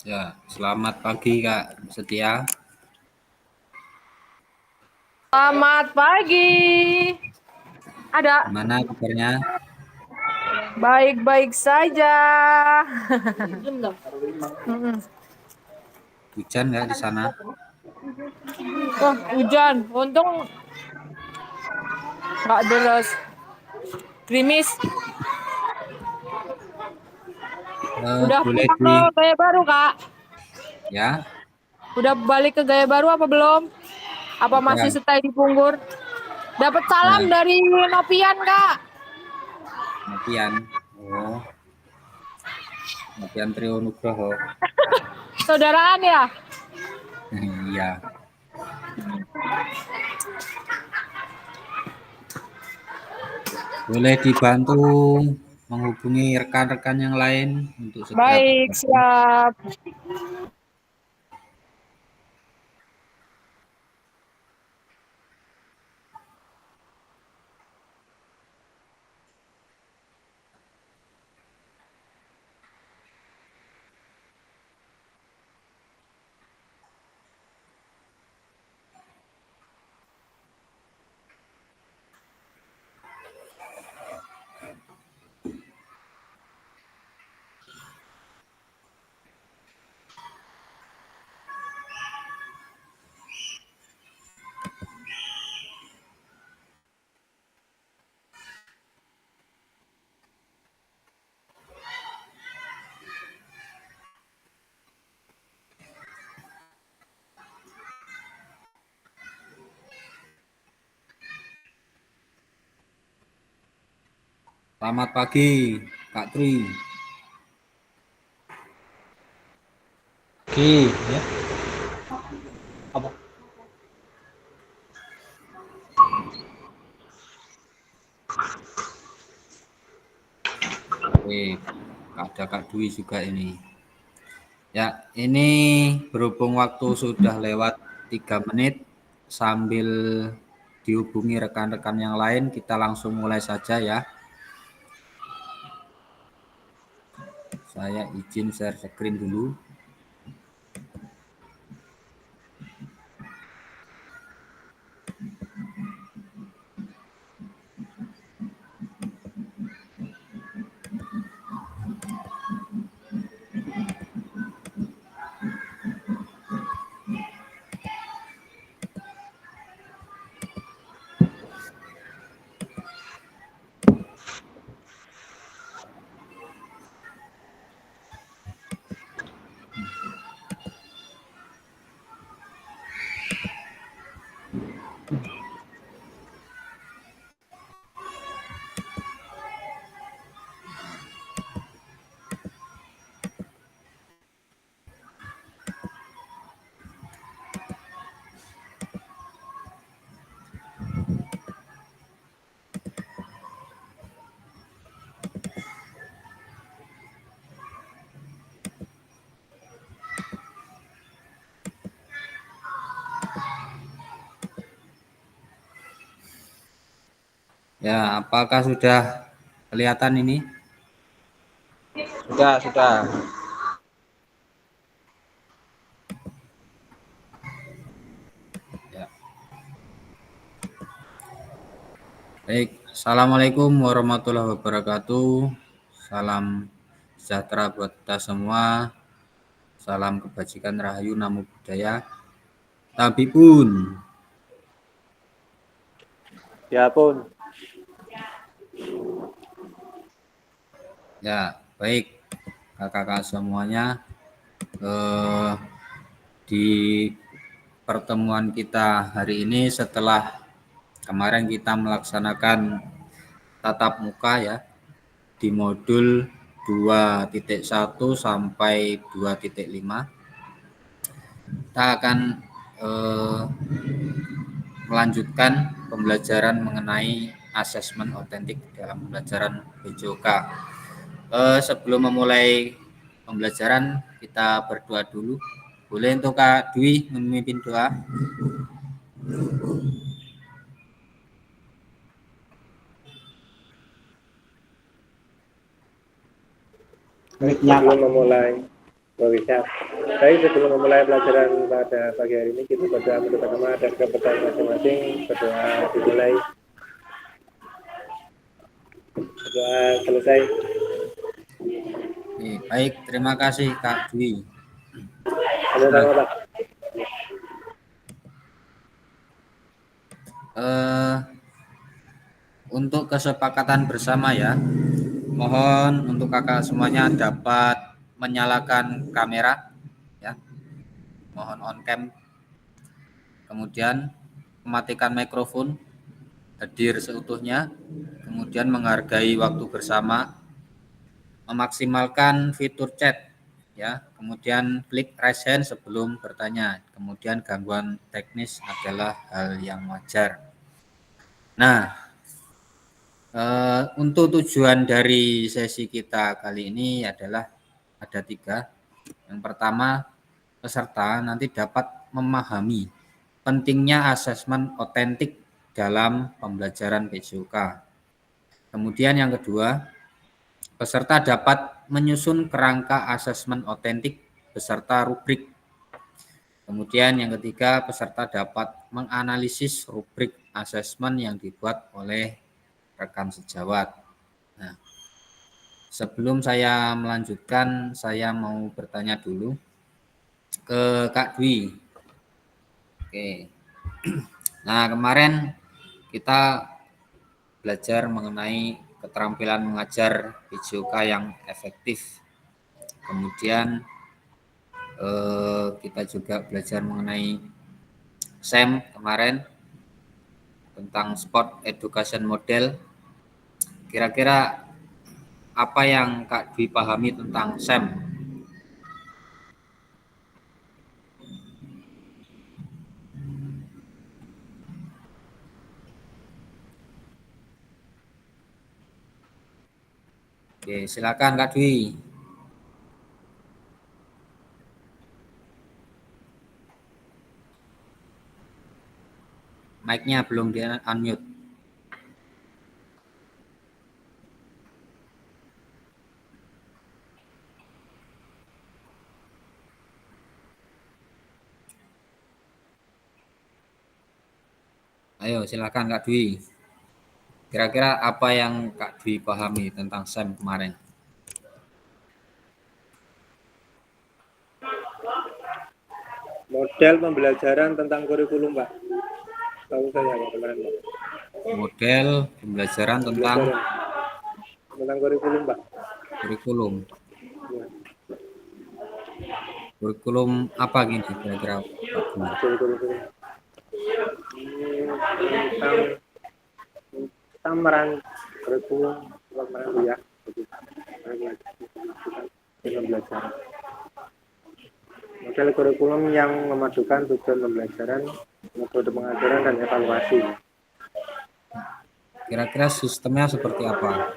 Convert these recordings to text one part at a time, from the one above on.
Ya, selamat pagi Kak Setia. Selamat pagi. Ada Gimana kabarnya? baik-baik saja. Hujan nggak di sana? Wah, hujan. Untung nggak deras. Gerimis. Udah Boleh pulang ke di gaya baru, Kak? ya, Udah balik ke gaya baru apa belum? Apa masih udah stay di Punggur? Dapat salam ya, dari Nopian, Kak. Nopian. Oh, Nopian Trio Nugroho. Saudaraan ya? Iya. Boleh dibantu menghubungi rekan-rekan yang lain untuk segera Baik, bergabung. siap. Selamat pagi, Kak Tri. Ya. Apa? Oke, ada Kak Dwi juga ini. Ya, ini berhubung waktu sudah lewat 3 menit, sambil dihubungi rekan-rekan yang lain, kita langsung mulai saja ya. Saya izin share screen dulu. Ya, apakah sudah kelihatan ini? Sudah. Ya. Baik, Assalamualaikum warahmatullahi wabarakatuh. Salam sejahtera buat kita semua. Salam kebajikan rahayu namo buddhaya. Tabipun. Ya pun. Ya, baik kakak-kakak semuanya. Eh, di pertemuan kita hari ini setelah kemarin kita melaksanakan tatap muka ya di modul 2.1 sampai 2.5, kita akan melanjutkan pembelajaran mengenai asesmen otentik dalam pembelajaran BJOK. Sebelum memulai pembelajaran kita berdoa dulu. Boleh untuk Kak Dwi memimpin doa? Sebelum memulai Oke, siap. Baik, sebelum memulai pelajaran pada pagi hari ini, kita berdoa bersama dan kepercayaan masing-masing. Berdoa dimulai. Berdoa selesai. Oke, baik, terima kasih Kak Dwi. Sama-sama, Pak. Untuk kesepakatan bersama ya, mohon untuk kakak semuanya dapat menyalakan kamera ya, mohon on cam, kemudian mematikan mikrofon, hadir seutuhnya, kemudian menghargai waktu bersama, memaksimalkan fitur chat ya, kemudian klik raise hand sebelum bertanya, kemudian gangguan teknis adalah hal yang wajar. Nah, untuk tujuan dari sesi kita kali ini adalah ada 3. Yang pertama, peserta nanti dapat memahami pentingnya asesmen otentik dalam pembelajaran PJOK. Kemudian yang kedua, peserta dapat menyusun kerangka asesmen otentik beserta rubrik. Kemudian yang ketiga, peserta dapat menganalisis rubrik asesmen yang dibuat oleh rekan sejawat. Nah, sebelum saya melanjutkan, saya mau bertanya dulu ke Kak Dwi. Oke. Nah, kemarin kita belajar mengenai keterampilan mengajar PJOK yang efektif. Kemudian kita juga belajar mengenai SEM kemarin tentang Sport Education Model. Kira-kira apa yang Kak Dwi pahami tentang SEM? Oke, silakan Kak Dwi. Mic-nya belum di unmute. Ayo silakan Kak Dwi. Kira-kira apa yang Kak Dwi pahami tentang SEM kemarin? Model pembelajaran tentang kurikulum, Pak. Tahu saya Pak kemarin, Pak. Model pembelajaran tentang kurikulum, Pak. kurikulum. Ya. Kurikulum apa gini kira-kira Kak Dwi? Kurikulum. Tentang kurikulum ya. Pembelajaran. Model kurikulum yang memadukan tujuan pembelajaran, metode pengajaran, dan evaluasi. Kira-kira sistemnya seperti apa?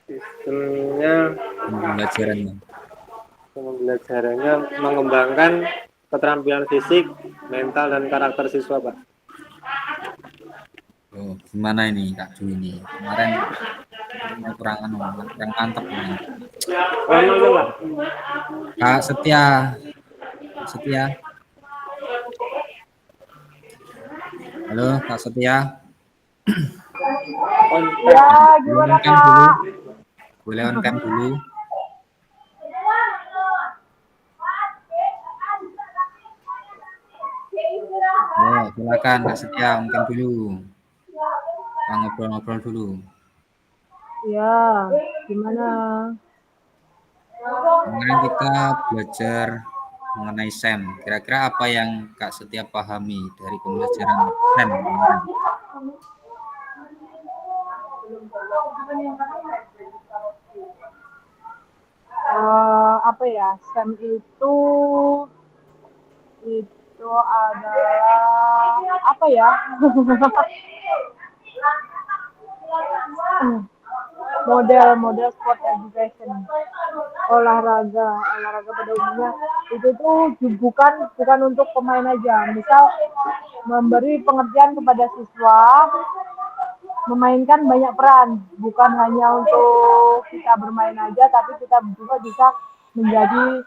Sistemnya pembelajarannya mengembangkan keterampilan fisik, mental, dan karakter siswa, Pak. Oh, gimana ini Kak Dwi ini? Kemarin kurang mantap ini. Kak Setia. Halo Kak Setia. Ya, gimana Kak? Boleh on cam dulu. Ya, silakan Kak Setia on cam dulu. Kita ngobrol-ngobrol dulu. Ya, gimana? Kemarin kita belajar mengenai SEM. Kira-kira apa yang Kak Setia pahami dari pembelajaran SEM kemarin? Apa ya? SEM itu adalah apa ya? model sport education, olahraga pada umumnya itu tuh bukan untuk pemain aja. Misal memberi pengertian kepada siswa memainkan banyak peran, bukan hanya untuk kita bermain aja, tapi kita juga bisa menjadi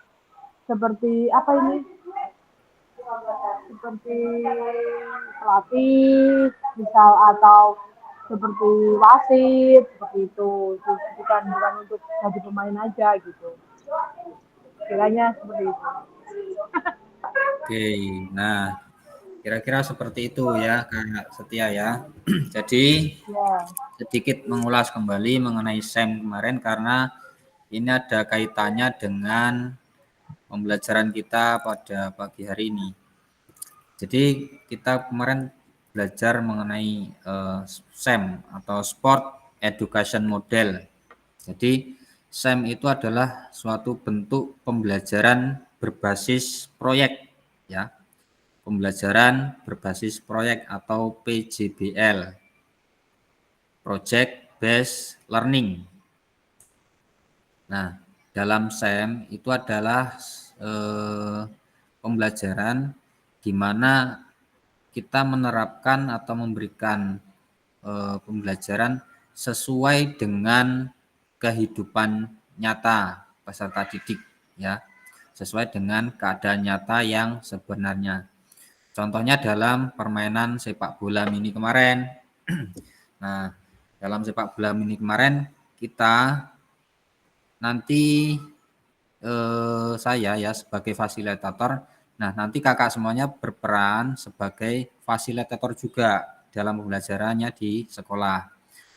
seperti apa ini? Seperti pelatih, misal atau seperti wasit, seperti itu. Bukan untuk jadi pemain aja gitu. Kiranya seperti itu. Oke, nah kira-kira seperti itu ya Kak Setia ya. Jadi Ya, sedikit mengulas kembali mengenai SEM kemarin karena ini ada kaitannya dengan pembelajaran kita pada pagi hari ini. Jadi kita kemarin belajar mengenai SEM atau Sport Education Model. Jadi SEM itu adalah suatu bentuk pembelajaran berbasis proyek ya. Pembelajaran berbasis proyek atau PJBL, Project Based Learning. Nah, dalam SEM itu adalah pembelajaran di mana kita menerapkan atau memberikan pembelajaran sesuai dengan kehidupan nyata peserta didik ya, sesuai dengan keadaan nyata yang sebenarnya. Contohnya dalam permainan sepak bola mini kemarin. Nah, dalam sepak bola mini kemarin kita nanti saya ya sebagai fasilitator. Nah, nanti kakak semuanya berperan sebagai fasilitator juga dalam pembelajarannya di sekolah.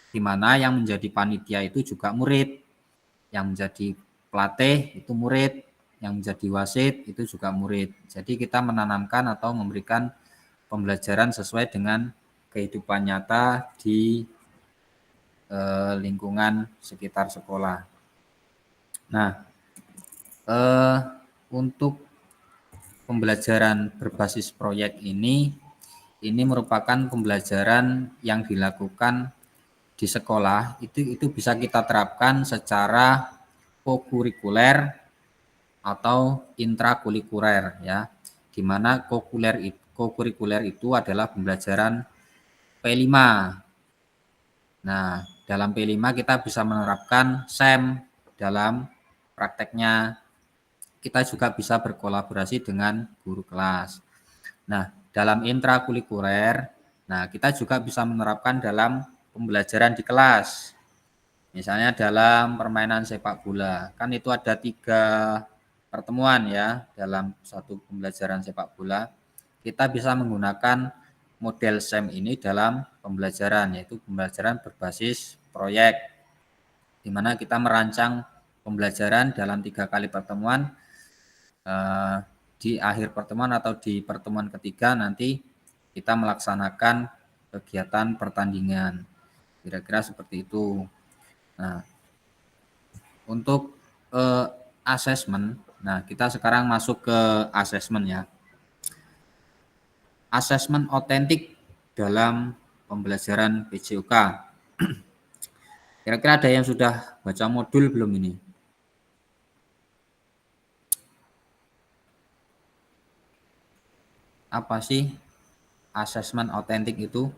Di mana yang menjadi panitia itu juga murid, yang menjadi pelatih itu murid, yang menjadi wasit itu juga murid. Jadi kita menanamkan atau memberikan pembelajaran sesuai dengan kehidupan nyata di lingkungan sekitar sekolah. Nah, untuk pembelajaran berbasis proyek ini merupakan pembelajaran yang dilakukan di sekolah itu bisa kita terapkan secara kokurikuler atau intrakurikuler ya, di mana kokurikuler itu adalah pembelajaran P5. Nah, dalam P5 kita bisa menerapkan SEM dalam prakteknya. Kita juga bisa berkolaborasi dengan guru kelas. Nah, dalam intrakurikuler, nah kita juga bisa menerapkan dalam pembelajaran di kelas. Misalnya dalam permainan sepak bola, kan itu ada 3 pertemuan ya dalam satu pembelajaran sepak bola. Kita bisa menggunakan model SEM ini dalam pembelajaran, yaitu pembelajaran berbasis proyek, di mana kita merancang pembelajaran dalam 3 kali pertemuan. Di akhir pertemuan atau di pertemuan ketiga nanti kita melaksanakan kegiatan pertandingan. Kira-kira seperti itu. Nah, untuk asesmen, nah kita sekarang masuk ke asesmen ya. Asesmen otentik dalam pembelajaran PJOK. Kira-kira ada yang sudah baca modul belum ini? Apa sih asesmen otentik itu?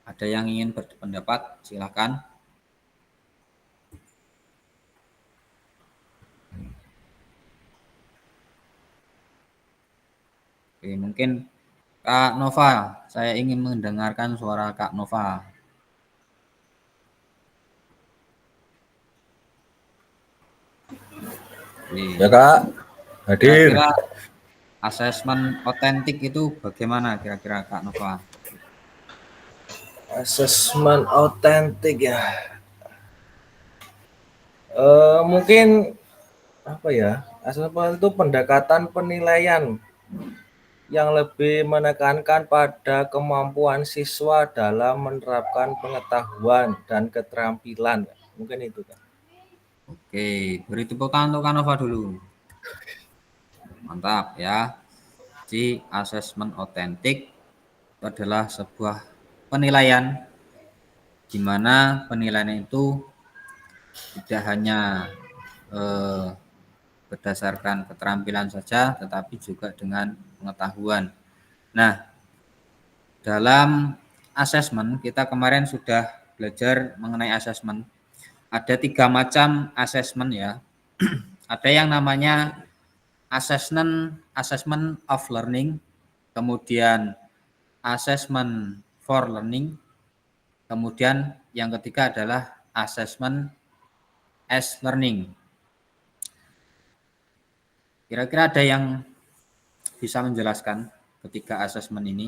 Ada yang ingin berpendapat? Silakan. Oke, mungkin Kak Nova, saya ingin mendengarkan suara Kak Nova. Ya Kak, hadir. Kira-kira asesmen otentik itu bagaimana kira-kira Kak Nova? Asesmen otentik ya. Mungkin apa ya? Asesmen itu pendekatan penilaian yang lebih menekankan pada kemampuan siswa dalam menerapkan pengetahuan dan keterampilan. Mungkin itu Kak. Oke, beri tepuk tangan untuk Kak Nova dulu. Mantap ya. Jadi asesmen otentik itu adalah sebuah penilaian di mana penilaian itu tidak hanya berdasarkan keterampilan saja, tetapi juga dengan pengetahuan. Nah, dalam asesmen kita kemarin sudah belajar mengenai asesmen. Ada 3 macam asesmen ya. Ada yang namanya assessment of learning, kemudian assessment for learning, kemudian yang ketiga adalah assessment as learning. Kira-kira ada yang bisa menjelaskan ketiga asesmen ini?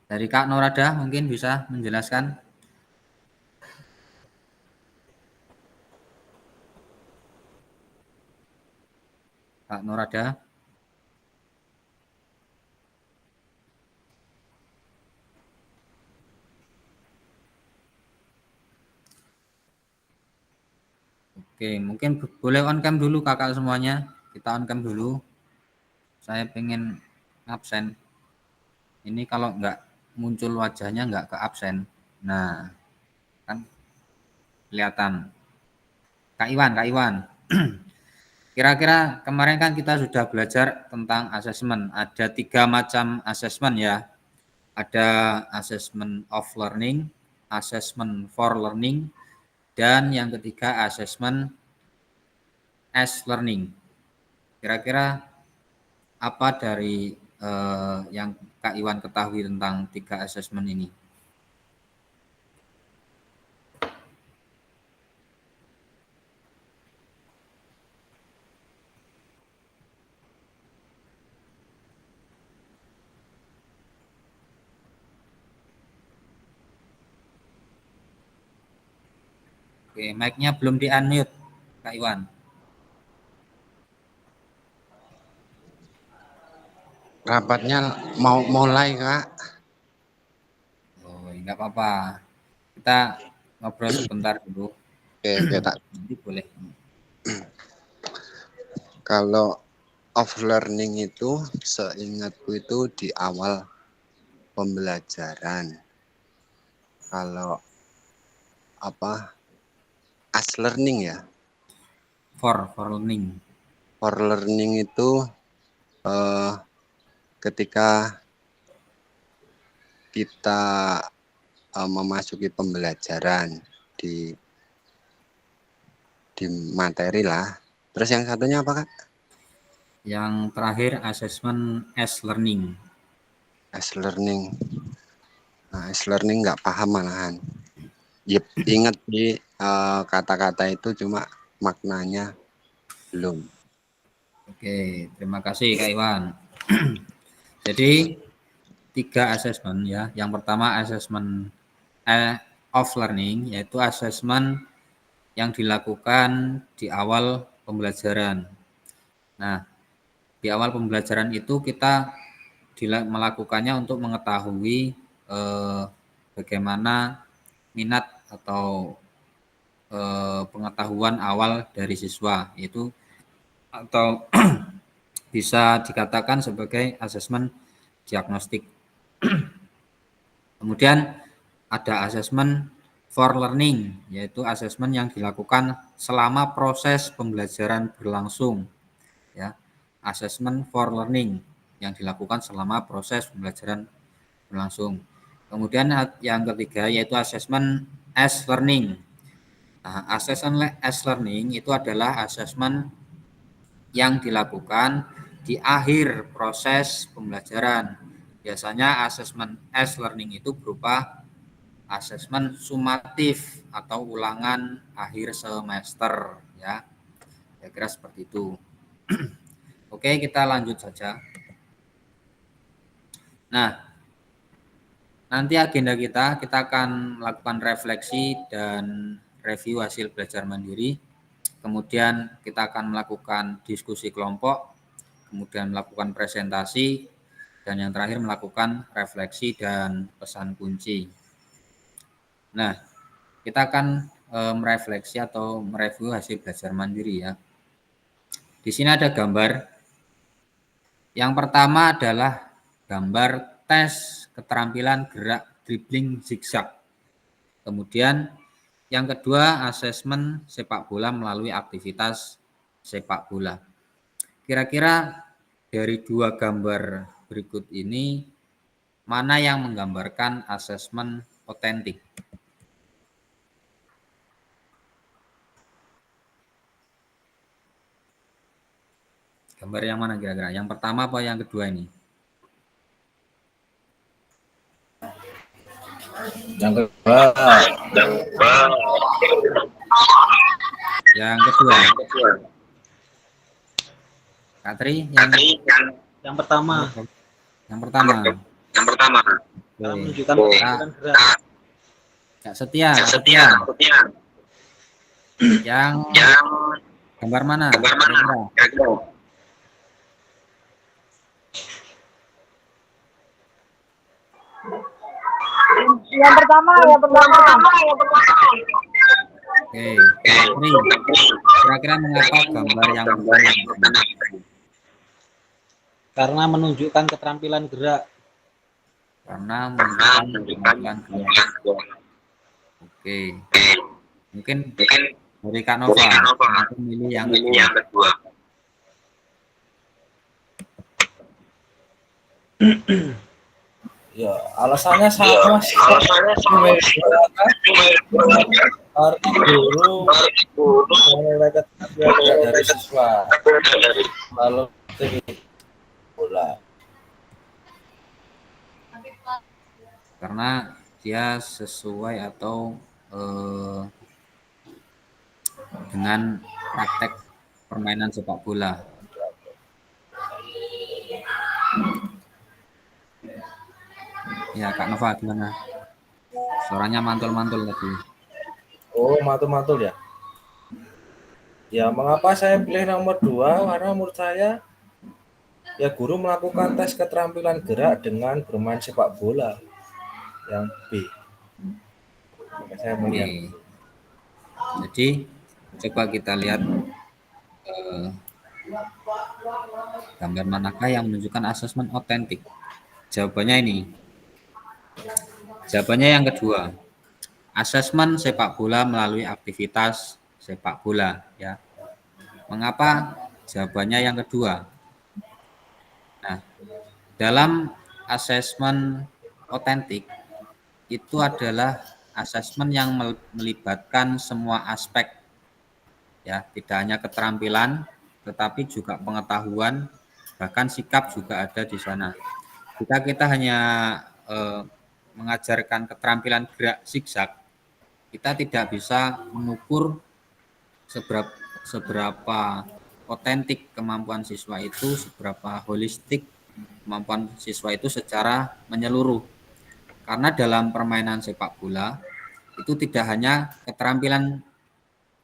Dari Kak Norada mungkin bisa menjelaskan. Kak Norada. Oke, mungkin boleh on cam dulu kakak semuanya. Kita on cam dulu. Saya pengen absen. Ini kalau nggak muncul wajahnya nggak ke absen. Nah, kan kelihatan. Kak Iwan. Kira-kira kemarin kan kita sudah belajar tentang asesmen. Ada 3 macam asesmen ya. Ada assessment of learning, assessment for learning, dan yang ketiga assessment as learning. Kira-kira apa dari yang Kak Iwan ketahui tentang 3 assessment ini? Oke, mic-nya belum di-unmute, Kak Iwan. Rapatnya mau mulai, Kak. Oh, enggak apa-apa. Kita ngobrol sebentar dulu. Oke, tak. Nanti boleh. Kalau off learning itu seingatku itu di awal pembelajaran. Kalau as learning ya. For learning. For learning itu ketika kita memasuki pembelajaran di materi lah. Terus yang satunya apa, Kak? Yang terakhir assessment as learning. As learning. Nah, as learning nggak paham malahan. Yep, ingat di kata-kata itu cuma maknanya belum. Oke, terima kasih Kak Iwan. Jadi 3 asesmen ya. Yang pertama asesmen of learning, yaitu asesmen yang dilakukan di awal pembelajaran. Nah, di awal pembelajaran itu kita melakukannya untuk mengetahui bagaimana minat atau pengetahuan awal dari siswa, yaitu atau bisa dikatakan sebagai asesmen diagnostik. Kemudian ada asesmen for learning, yaitu asesmen yang dilakukan selama proses pembelajaran berlangsung. Ya, asesmen for learning yang dilakukan selama proses pembelajaran berlangsung. Kemudian yang ketiga yaitu asesmen as learning. Nah, asesmen as learning itu adalah asesmen yang dilakukan di akhir proses pembelajaran. Biasanya asesmen as learning itu berupa asesmen sumatif atau ulangan akhir semester ya. Kira-kira seperti itu. Oke, kita lanjut saja. Nah, nanti agenda kita akan melakukan refleksi dan review hasil belajar mandiri. Kemudian kita akan melakukan diskusi kelompok, kemudian melakukan presentasi, dan yang terakhir melakukan refleksi dan pesan kunci. Nah, kita akan merefleksi atau mereview hasil belajar mandiri ya. Di sini ada gambar. Yang pertama adalah gambar tes keterampilan gerak dribbling zigzag. Kemudian yang kedua asesmen sepak bola melalui aktivitas sepak bola. Kira-kira dari 2 gambar berikut ini mana yang menggambarkan asesmen otentik. Gambar yang mana kira-kira? Yang pertama apa yang kedua ini? Yang kedua. Yang kedua. Kak Tri, Yang pertama. Yang pertama. Cara Oke. menunjukkan keterampilan gerak. Kak Setia. Yang gambar mana? Kira-kira? Yang pertama. Oke, Tri. Kira-kira mengapa gambar yang pertama? Karena menunjukkan keterampilan gerak. Karena menunjukkan keterampilan gerak. Oke. Mungkin dari Kak Nova, aku milih yang kedua. Ya, alasannya sama sih. Arti guru menilai keterampilan dari siswa. Lalu bola. Karena dia sesuai atau dengan praktek permainan sepak bola. Ya, Kak Nova gimana? Suaranya mantul-mantul tadi. Oh, mantul-mantul ya. Ya, mengapa saya pilih nomor 2? Karena menurut saya ya guru melakukan tes keterampilan gerak dengan bermain sepak bola. Yang B. Maka saya melihat. Oke. Jadi coba kita lihat gambar manakah yang menunjukkan asesmen otentik. Jawabannya ini. Jawabannya yang kedua. Asesmen sepak bola melalui aktivitas sepak bola, ya. Mengapa? Jawabannya yang kedua. Nah, dalam asesmen otentik itu adalah asesmen yang melibatkan semua aspek, ya, tidak hanya keterampilan tetapi juga pengetahuan, bahkan sikap juga ada di sana. Jika kita hanya mengajarkan keterampilan gerak zigzag, kita tidak bisa mengukur seberapa otentik kemampuan siswa itu, seberapa holistik kemampuan siswa itu secara menyeluruh. Karena dalam permainan sepak bola itu tidak hanya keterampilan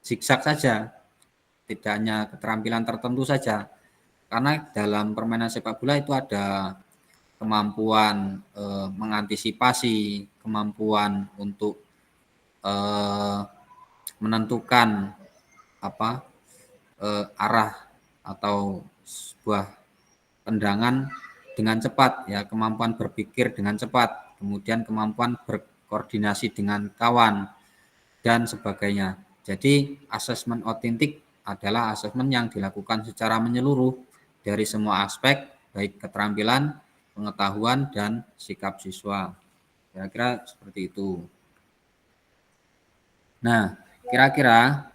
zigzag saja, tidak hanya keterampilan tertentu saja. Karena dalam permainan sepak bola itu ada kemampuan mengantisipasi, kemampuan untuk menentukan arah atau sebuah tendangan dengan cepat, ya, kemampuan berpikir dengan cepat, kemudian kemampuan berkoordinasi dengan kawan dan sebagainya. Jadi asesmen otentik adalah asesmen yang dilakukan secara menyeluruh dari semua aspek, baik keterampilan, pengetahuan, dan sikap siswa. Kira-kira seperti itu. Nah, kira-kira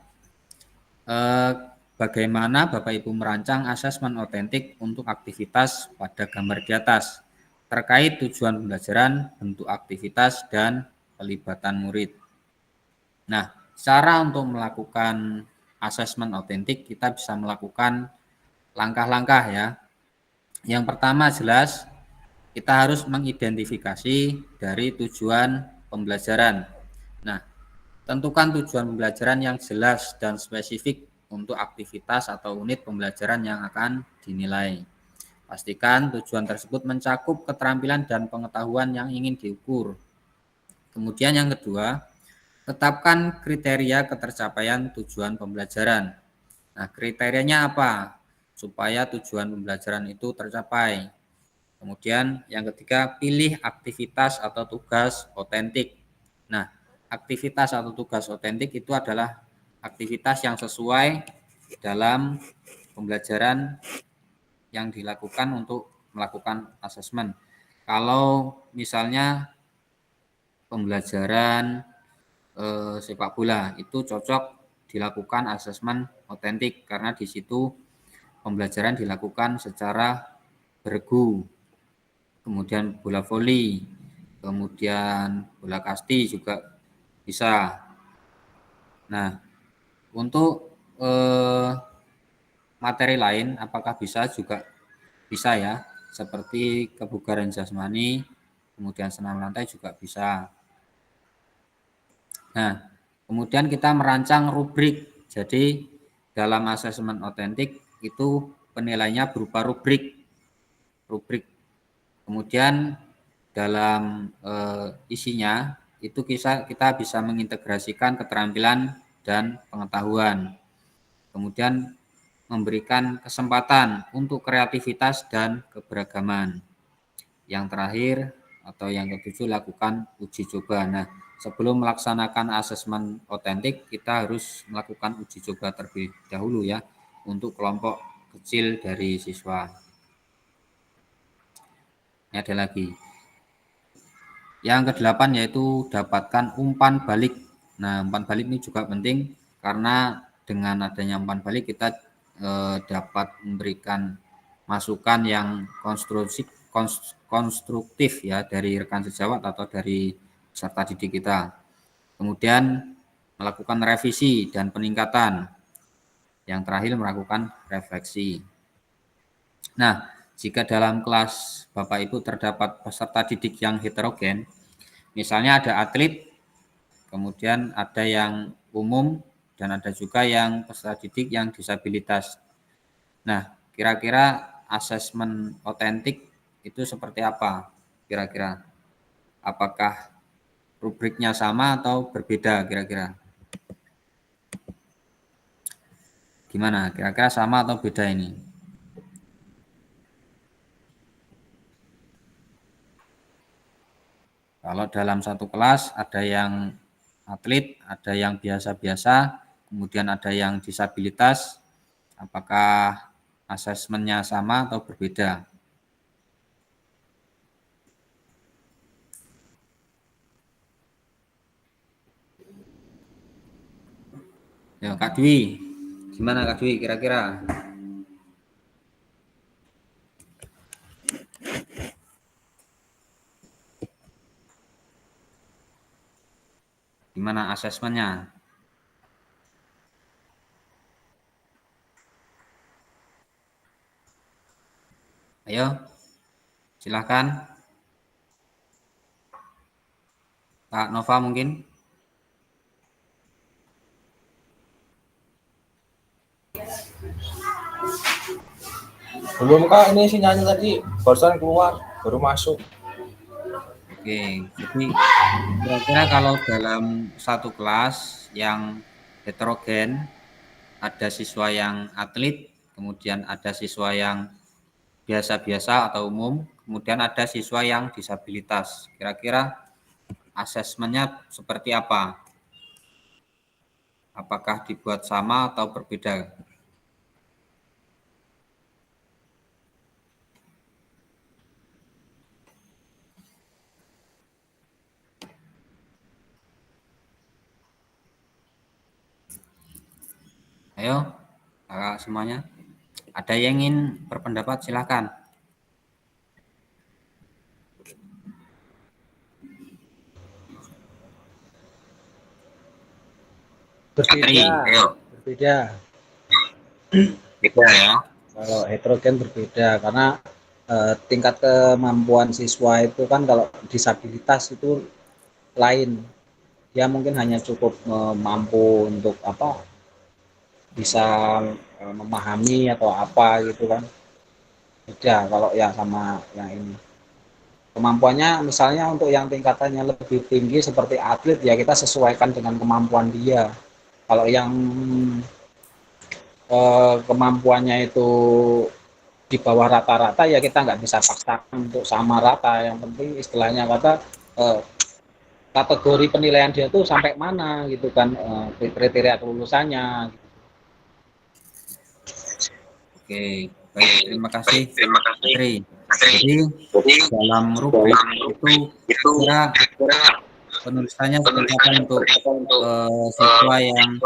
bagaimana Bapak Ibu merancang asesmen otentik untuk aktivitas pada gambar di atas terkait tujuan pembelajaran, bentuk aktivitas, dan pelibatan murid. Nah, cara untuk melakukan asesmen otentik kita bisa melakukan langkah-langkah, ya. Yang pertama jelas kita harus mengidentifikasi dari tujuan pembelajaran. Nah, tentukan tujuan pembelajaran yang jelas dan spesifik untuk aktivitas atau unit pembelajaran yang akan dinilai. Pastikan tujuan tersebut mencakup keterampilan dan pengetahuan yang ingin diukur. Kemudian yang kedua, tetapkan kriteria ketercapaian tujuan pembelajaran. Nah, kriterianya apa? Supaya tujuan pembelajaran itu tercapai. Kemudian yang ketiga, pilih aktivitas atau tugas otentik. Nah, aktivitas atau tugas otentik itu adalah aktivitas yang sesuai dalam pembelajaran yang dilakukan untuk melakukan asesmen. Kalau misalnya pembelajaran sepak bola itu cocok dilakukan asesmen otentik karena di situ pembelajaran dilakukan secara bergu, kemudian bola voli, kemudian bola kasti juga bisa. Nah, untuk materi lain apakah bisa juga bisa ya, seperti kebugaran jasmani, kemudian senam lantai juga bisa. Nah, kemudian kita merancang rubrik. Jadi dalam asesmen otentik itu penilaiannya berupa rubrik. Kemudian dalam isinya itu kita bisa mengintegrasikan keterampilan dan pengetahuan. Kemudian memberikan kesempatan untuk kreativitas dan keberagaman. Yang terakhir atau yang ketujuh, lakukan uji coba. Nah, sebelum melaksanakan asesmen otentik, kita harus melakukan uji coba terlebih dahulu ya untuk kelompok kecil dari siswa. Ini ada lagi. Yang ke-8 yaitu dapatkan umpan balik. Nah, umpan balik ini juga penting karena dengan adanya umpan balik kita dapat memberikan masukan yang konstruktif ya dari rekan sejawat atau dari peserta didik kita. Kemudian melakukan revisi dan peningkatan. Yang terakhir melakukan refleksi. Nah, jika dalam kelas Bapak Ibu terdapat peserta didik yang heterogen, misalnya ada atlet, kemudian ada yang umum, dan ada juga yang peserta didik yang disabilitas. Nah, kira-kira asesmen otentik itu seperti apa? Kira-kira apakah rubriknya sama atau berbeda kira-kira? Gimana? Kira-kira sama atau beda ini? Kalau dalam satu kelas ada yang atlet, ada yang biasa-biasa, kemudian ada yang disabilitas, apakah asesmennya sama atau berbeda? Ya, Kak Dwi, gimana Kak Dwi kira-kira? Gimana asesmennya? Ayo, silahkan. Kak Nova mungkin? Belum Kak, ini sinyalnya tadi barusan keluar, baru masuk. Oke, jadi kira-kira kalau dalam satu kelas yang heterogen, ada siswa yang atlet, kemudian ada siswa yang biasa-biasa atau umum, kemudian ada siswa yang disabilitas. Kira-kira asesmennya seperti apa? Apakah dibuat sama atau berbeda? Ayo, kakak semuanya. Ada yang ingin berpendapat, silakan. Berbeda ya. Kalau heterogen berbeda karena tingkat kemampuan siswa itu kan kalau disabilitas itu lain, dia mungkin hanya cukup mampu untuk apa, bisa memahami atau apa gitu kan. Beda kalau ya sama yang ini. Kemampuannya misalnya untuk yang tingkatannya lebih tinggi seperti atlet ya kita sesuaikan dengan kemampuan dia. Kalau yang kemampuannya itu di bawah rata-rata ya kita nggak bisa paksakan untuk sama rata. Yang penting istilahnya kata kategori penilaian dia tuh sampai mana gitu kan, kriteria kelulusannya. Oke, baik, terima kasih. Tri. Jadi dalam rubrik itu kira penulisannya seperti apa untuk siswa yang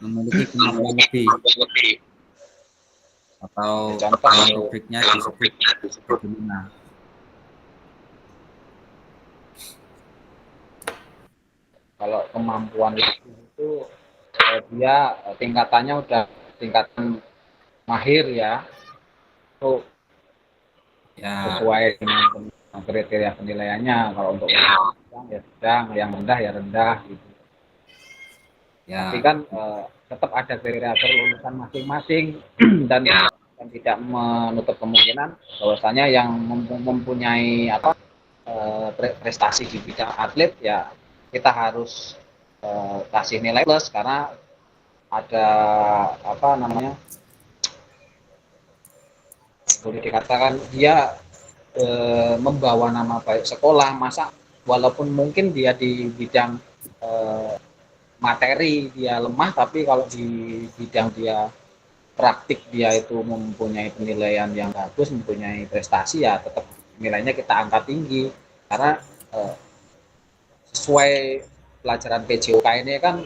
memiliki kemampuan lebih, atau Contoh dalam rubriknya disebut bagaimana? kalau kemampuan itu dia tingkatannya udah tingkatan mahir ya, itu Ya, sesuai dengan kriteria penilaiannya. Kalau untuk yang sedang ya sedang, yang rendah ya rendah gitu. Tapi ya, kan tetap ada kriteria kelulusan masing-masing dan tidak menutup kemungkinan bahwasanya yang mempunyai prestasi di bidang atlet ya kita harus kasih nilai plus karena ada apa namanya, boleh dikatakan dia membawa nama baik sekolah. Masa walaupun mungkin dia di bidang materi dia lemah, tapi kalau di bidang dia praktik dia itu mempunyai penilaian yang bagus, mempunyai prestasi, ya tetap nilainya kita angkat tinggi karena sesuai pelajaran PJOK ini kan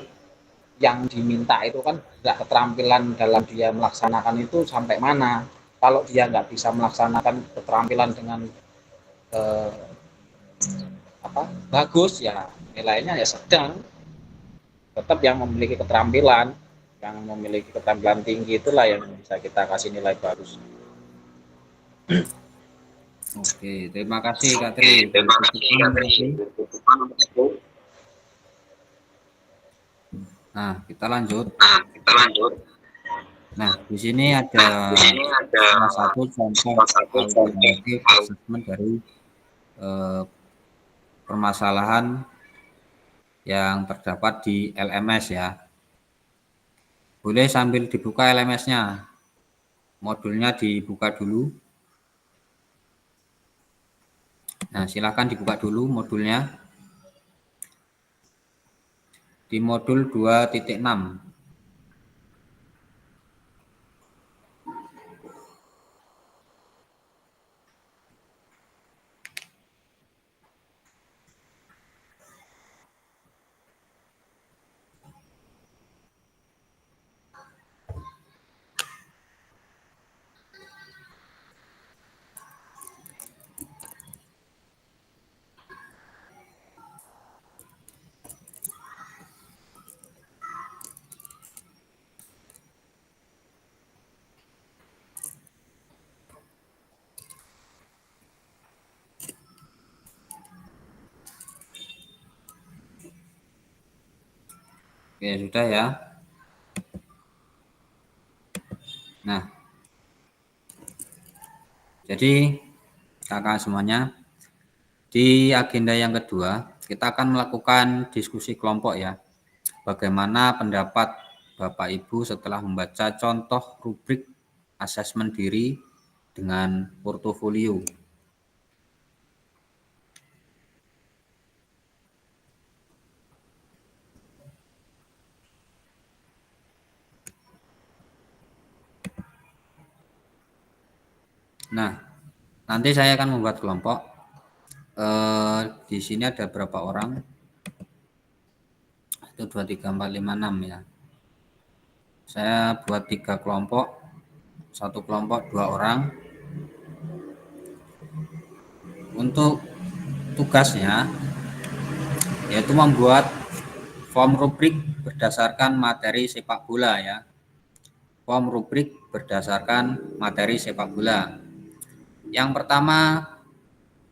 yang diminta itu kan nggak keterampilan dalam dia melaksanakan itu sampai mana. Kalau dia nggak bisa melaksanakan keterampilan dengan bagus, ya nilainya ya sedang. Tetap yang memiliki keterampilan tinggi itulah yang bisa kita kasih nilai bagus. oke. Terima kasih Kak Tri. Nah, kita lanjut. Nah, di sini ada salah satu contoh alternatif asesmen dari permasalahan yang terdapat di LMS ya. Boleh sambil dibuka LMS-nya. Modulnya dibuka dulu. Nah, silakan dibuka dulu modulnya. Di modul 2.6. Oke, sudah ya. Nah, jadi kakak semuanya, di agenda yang kedua kita akan melakukan diskusi kelompok ya. Bagaimana pendapat Bapak Ibu setelah membaca contoh rubrik asesmen diri dengan portofolio. Nah, nanti saya akan membuat kelompok. Di sini ada berapa orang? 1, 2, 3, 4, 5, 6 ya. Saya buat 3 kelompok. Satu kelompok 2 orang. Untuk tugasnya yaitu membuat form rubrik berdasarkan materi sepak bola ya. Form rubrik berdasarkan materi sepak bola. Yang pertama,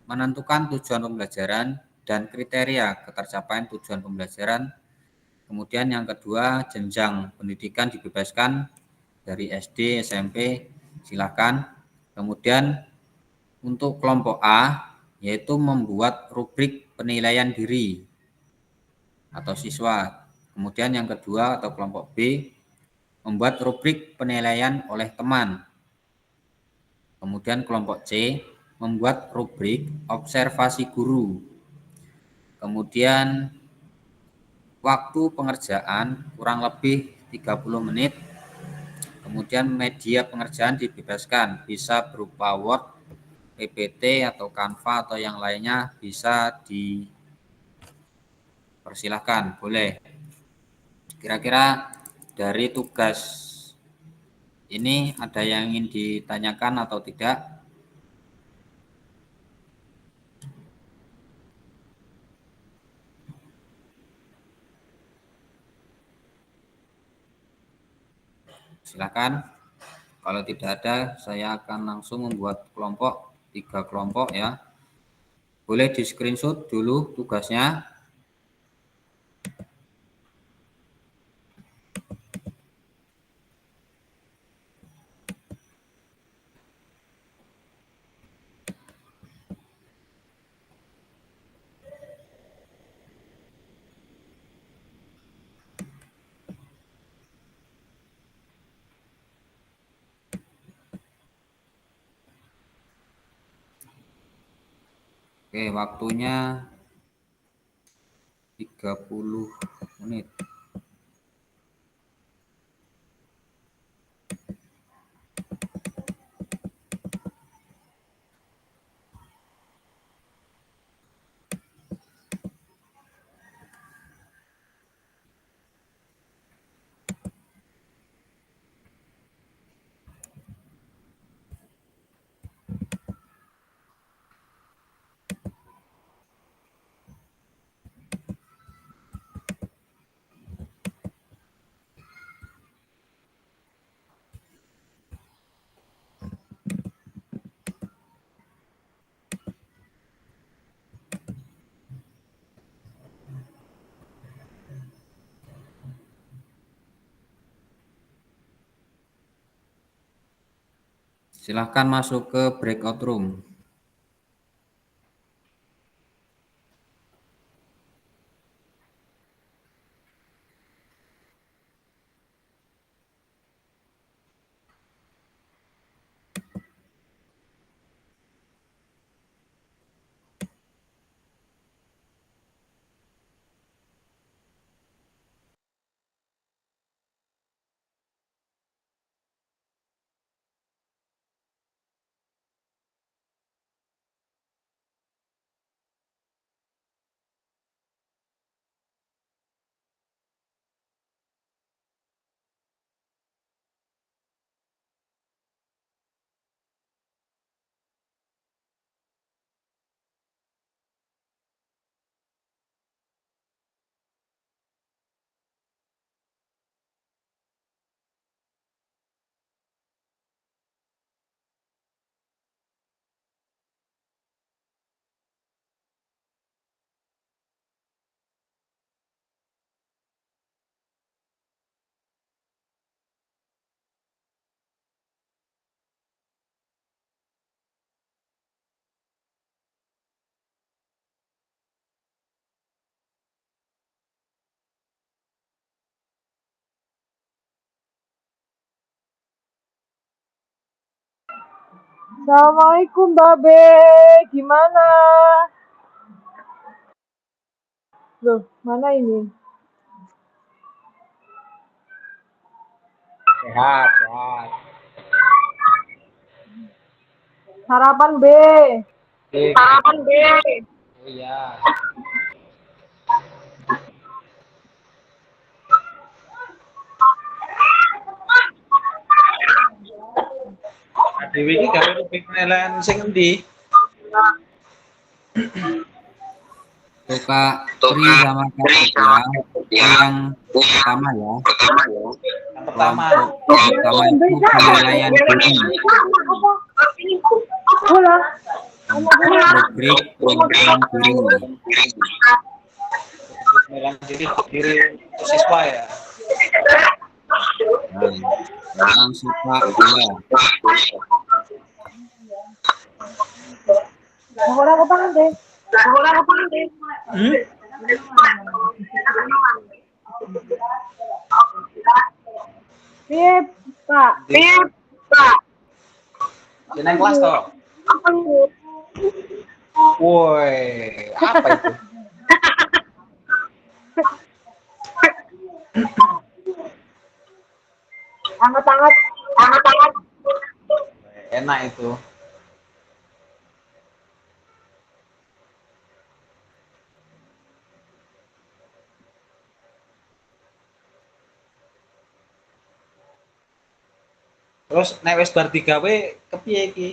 menentukan tujuan pembelajaran dan kriteria ketercapaian tujuan pembelajaran. Kemudian yang kedua, jenjang pendidikan dibebaskan dari SD, SMP, silakan. Kemudian untuk kelompok A, yaitu membuat rubrik penilaian diri atau siswa. Kemudian yang kedua atau kelompok B, membuat rubrik penilaian oleh teman. Kemudian kelompok C, membuat rubrik observasi guru. Kemudian waktu pengerjaan kurang lebih 30 menit. Kemudian media pengerjaan dibebaskan, bisa berupa Word, PPT atau Canva atau yang lainnya, bisa Persilahkan, boleh. Kira-kira dari tugas ini ada yang ingin ditanyakan atau tidak? Silakan. Kalau tidak ada, saya akan langsung membuat kelompok, 3 kelompok ya. Boleh di screenshot dulu tugasnya. Oke, waktunya 30 menit. Silahkan masuk ke breakout room. Assalamualaikum Babe, gimana? Loh, mana ini? Sehat, sehat. Sarapan B. Oke. Sarapan B. Oh iya. Nah, Dewi ini gawe rubik penilaian sing endi? Untuk Kak Tri sama Kak Setia, yang pertama ya. Yang pertama, Kelompok pertama itu penilaian diri. Bola. Rubrik penilaian diri. penilaian diri siswa ya. Tentang sifat dia. Orang apa nanti? Orang apa nanti? Piye, Pak? Piye, Pak? Sini kelas toh. Woi, apa itu? Hangat-hangat, hangat-hangat. Enak itu. Terus nek wis bar digawe kepiye iki?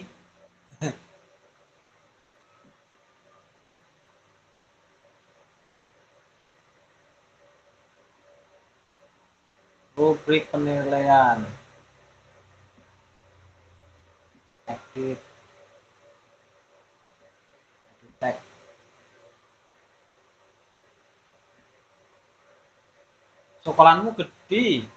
Rubrik penilaian. Edit. Tag. Sekolahmu gede.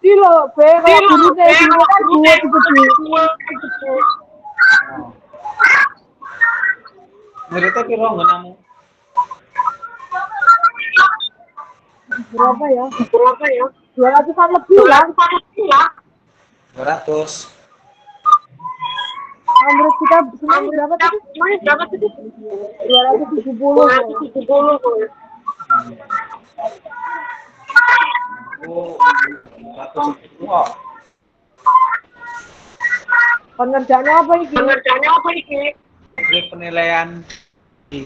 Ini loh, be, kayak gurunya kan dua gede. Muridnya piro nggonamu? Berapa ya? 200-an lebih lah. 200. Menurut kita semuanya berapa tadi? 270. Oh, 200 kok. Pengerjaannya apa ini? Rubrik penilaian di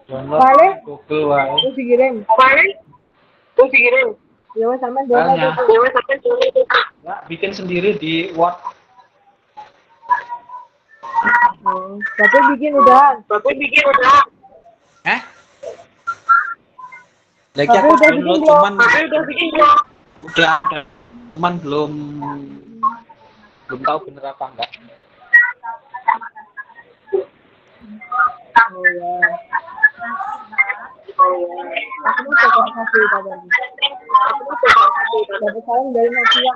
download Balik? Google wae. Terus dikirim. Ya wes sampean Soalnya, download. ya, bikin sendiri di Word. Tapi bikin udah. Lagi Tapi aku udah download bikin cuman udah ada, cuman belum tahu bener apa enggak. Oh ya. Aku mau coba kasih tadi. Dapat salam dari Nokia.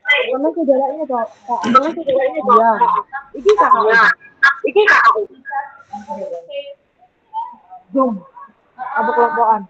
Karena saudaranya kok. Iya. Iki kakak. Zoom. Apa kelompokan?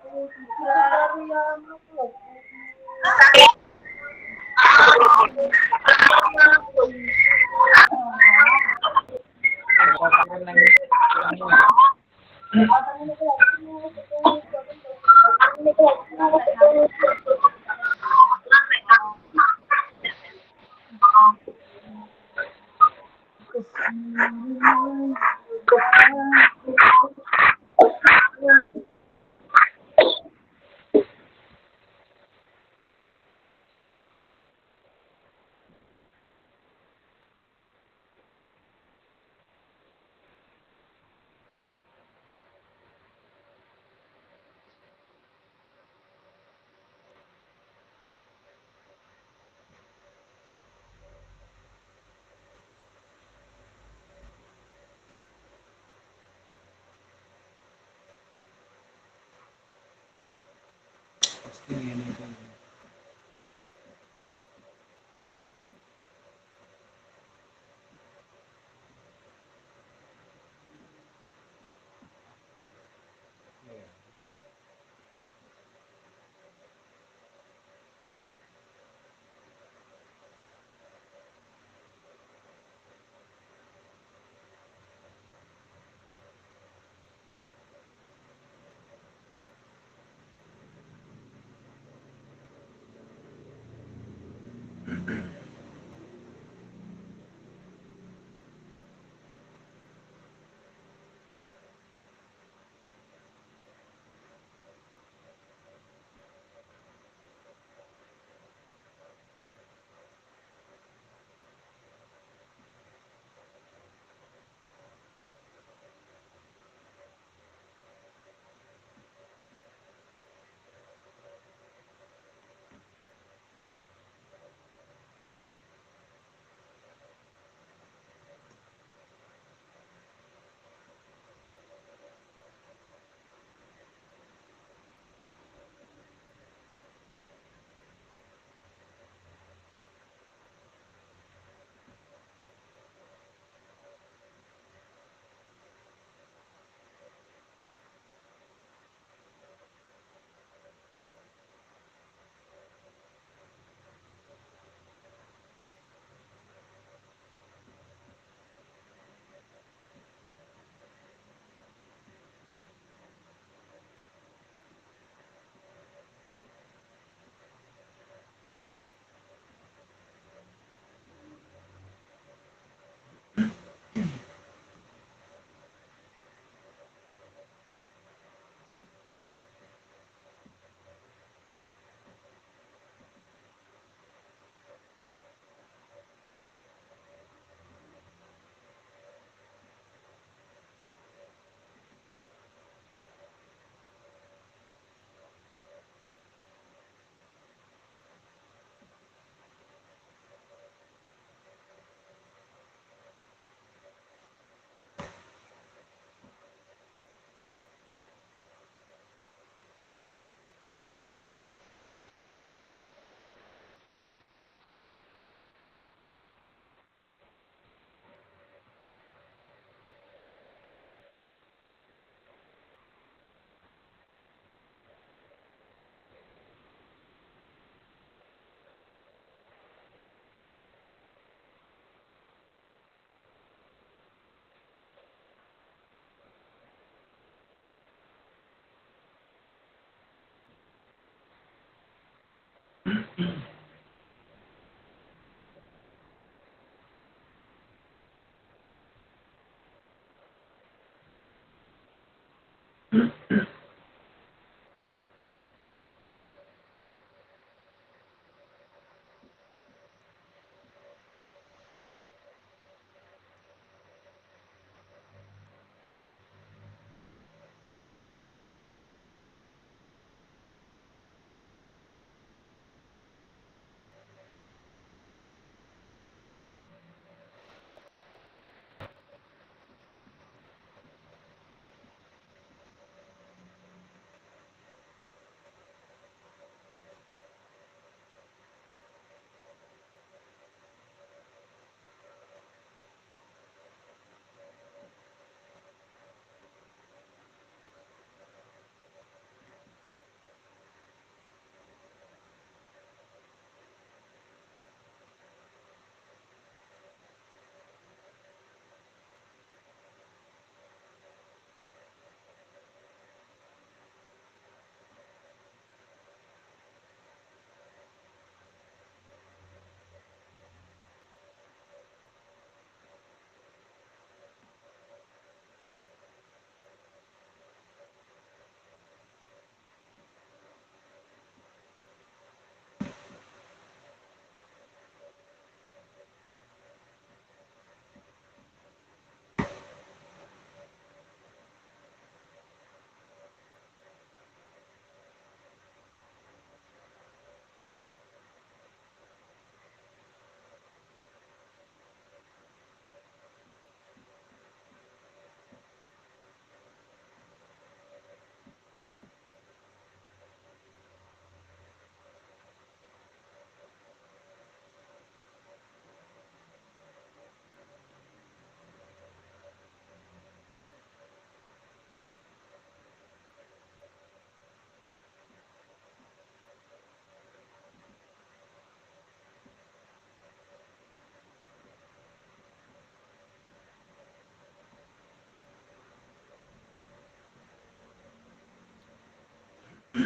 Apa?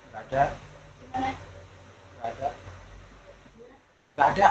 Nggak ada. Nggak ada. Nggak ada.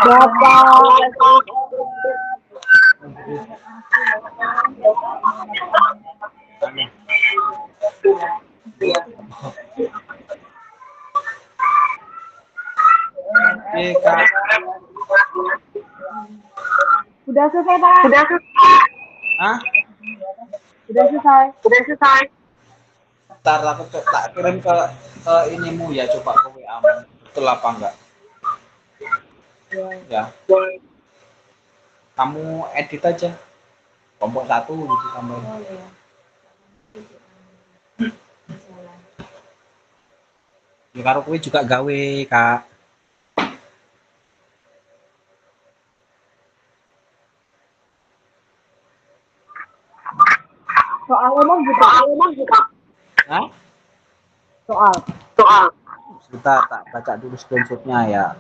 Berapa? Oke, Kak. Udah selesai, Pak? Hah? Udah selesai. Ntar aku tak kirim ke inimu ya, coba ke WA-mu. Betul apa enggak? Ya. Kamu edit aja. Kelompok 1 gitu tambahin. Oh, iya. Ya karo kuwi juga gawe, Kak. Soal umum juga. Hah? Soal. Sebentar, tak baca dulu screenshot-nya ya.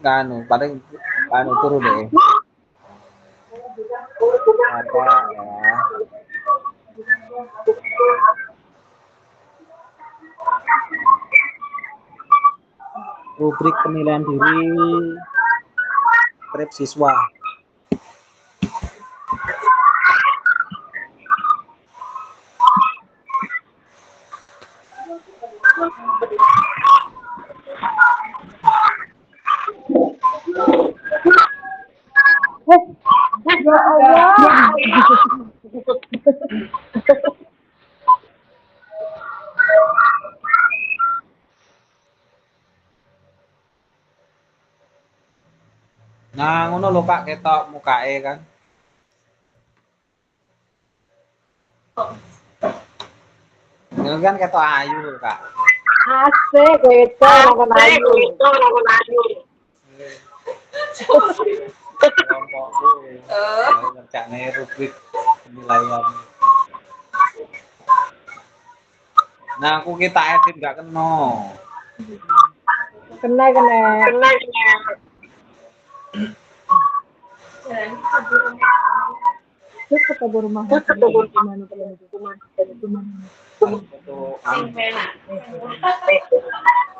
Anu, paling anu turun deh. Apa ya? Rubrik penilaian diri skrip siswa. Ya Allah. Nah, ngono lho Kak, ketok mukae kan. Ini kan ketok ayu lho Kak. Asik itu orang ayu. Kelompokku. Ngerjakne rubrik penilaian. Nah, aku kita edit gak kena. Kena. Terus ketemu rumah. Gimana? foto anu,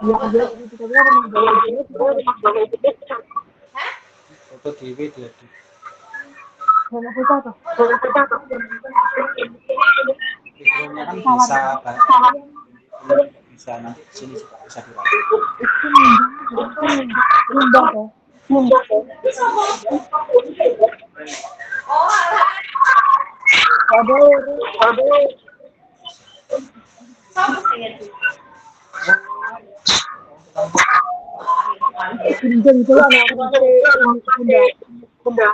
Iya, dia kita bilang rumah gawe dia foto dewe dia di rumah kita tuh. backgroundnya kan bisa bisa nanti sini juga bisa dipakai. Indah tuh. Aduh. Pinjam itu anak bunda.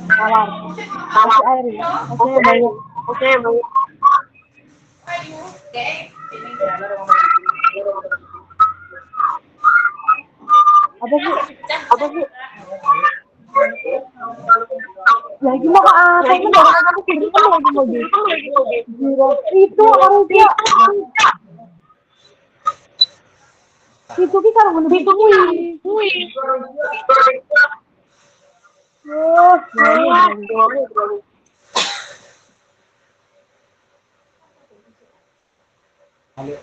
Tawar. Kasih air ya. Kasih yang banyak. Apa sih? Lagi mau apa? Ini orang aku sendiri lagi mau gitu. Itu harusnya. Itu kita harus menunggu kui. Halo.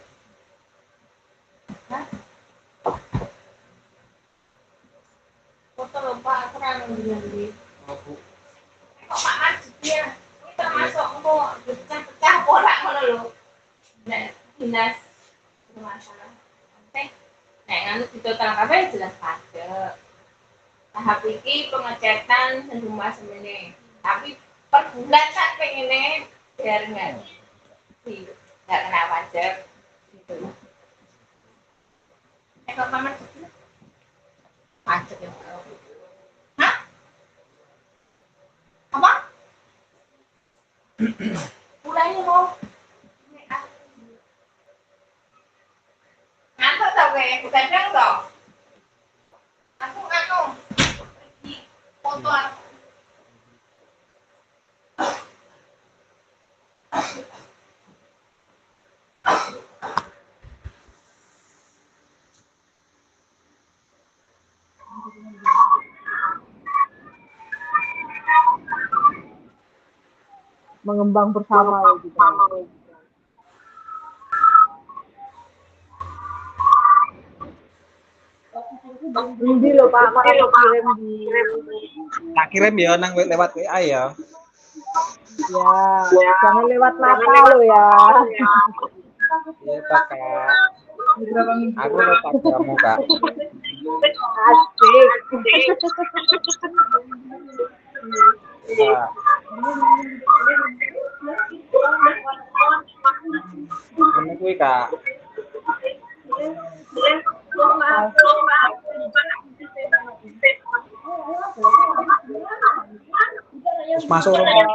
Foto lupa aku kan di Aku kok makan dia ini termasuk mau pecah bola ngono lho nek dinas masalah penting nek nganu ditotal kabeh jelas pajak tahap iki pengecetan sejumlah semene tapi per bulan kan pengennya biar nggak kena pajak gitu kok paman pajak ya hah apa mulai mau ngantuk tau gue bukan dong dong aku pergi foto aku Mengembang bersama ya gitu. Ini loh Pak, kirim di. tak kirim ya nang lewat WA ya. Ya, jangan lewat mata lo ya. Iya Pak. Aku lewat kamu Kak. Asik. Nah, ini kuwi Kak. Terus masuk rumah.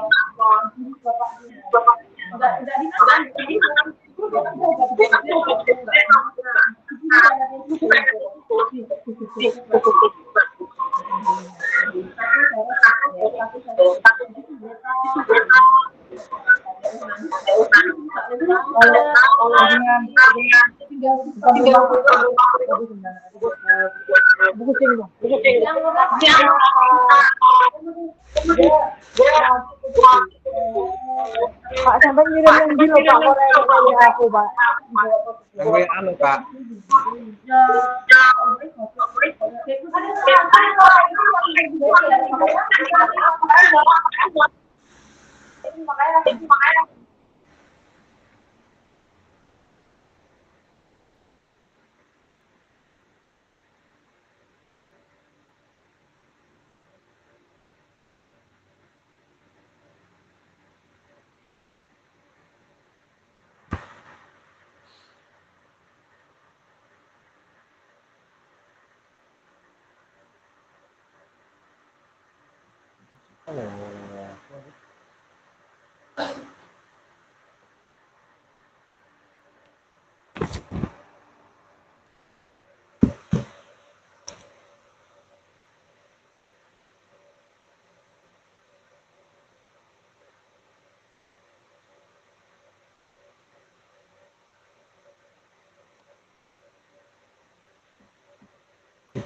Pak sampai ngirim yang di lo Pak, Korea aku Pak. Yang WA lo Kak.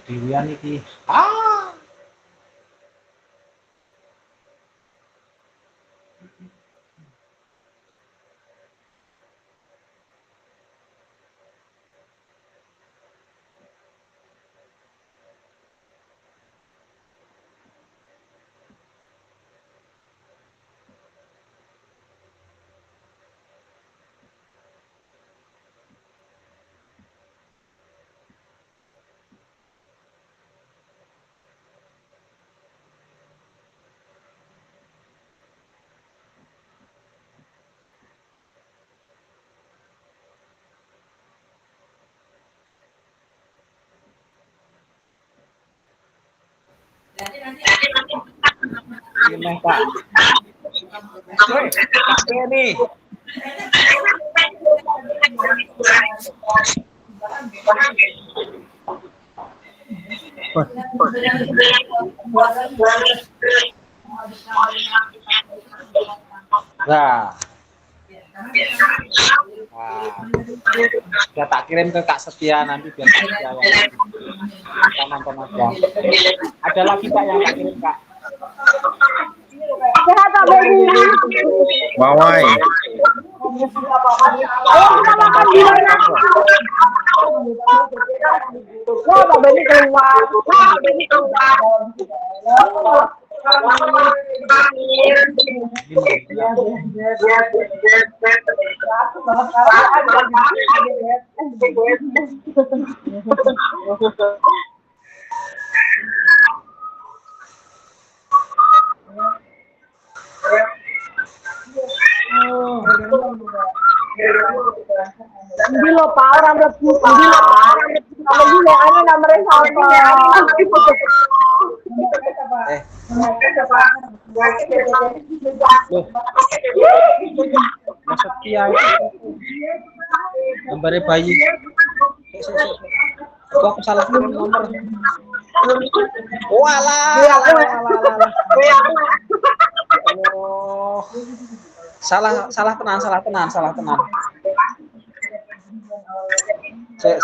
Dewian iki. Ini Kak. Oke nih. Nah, ya tak kirim ke Kak Setia nanti biar Setia yang kita nonton aja. Ada lagi Kak yang tak kirim Kak. Sehat Pak Beni. Mawai. Ayo kita makan di mana? Wah, Pak Beni keluar. Hindi lo Pak, orang mlebu Pak. Lagi ane nomere sapa? Mas Setia itu gambarnya bayi. Kok aku salah kirim nomor? Walah. Oh. Salah tenan. Cek.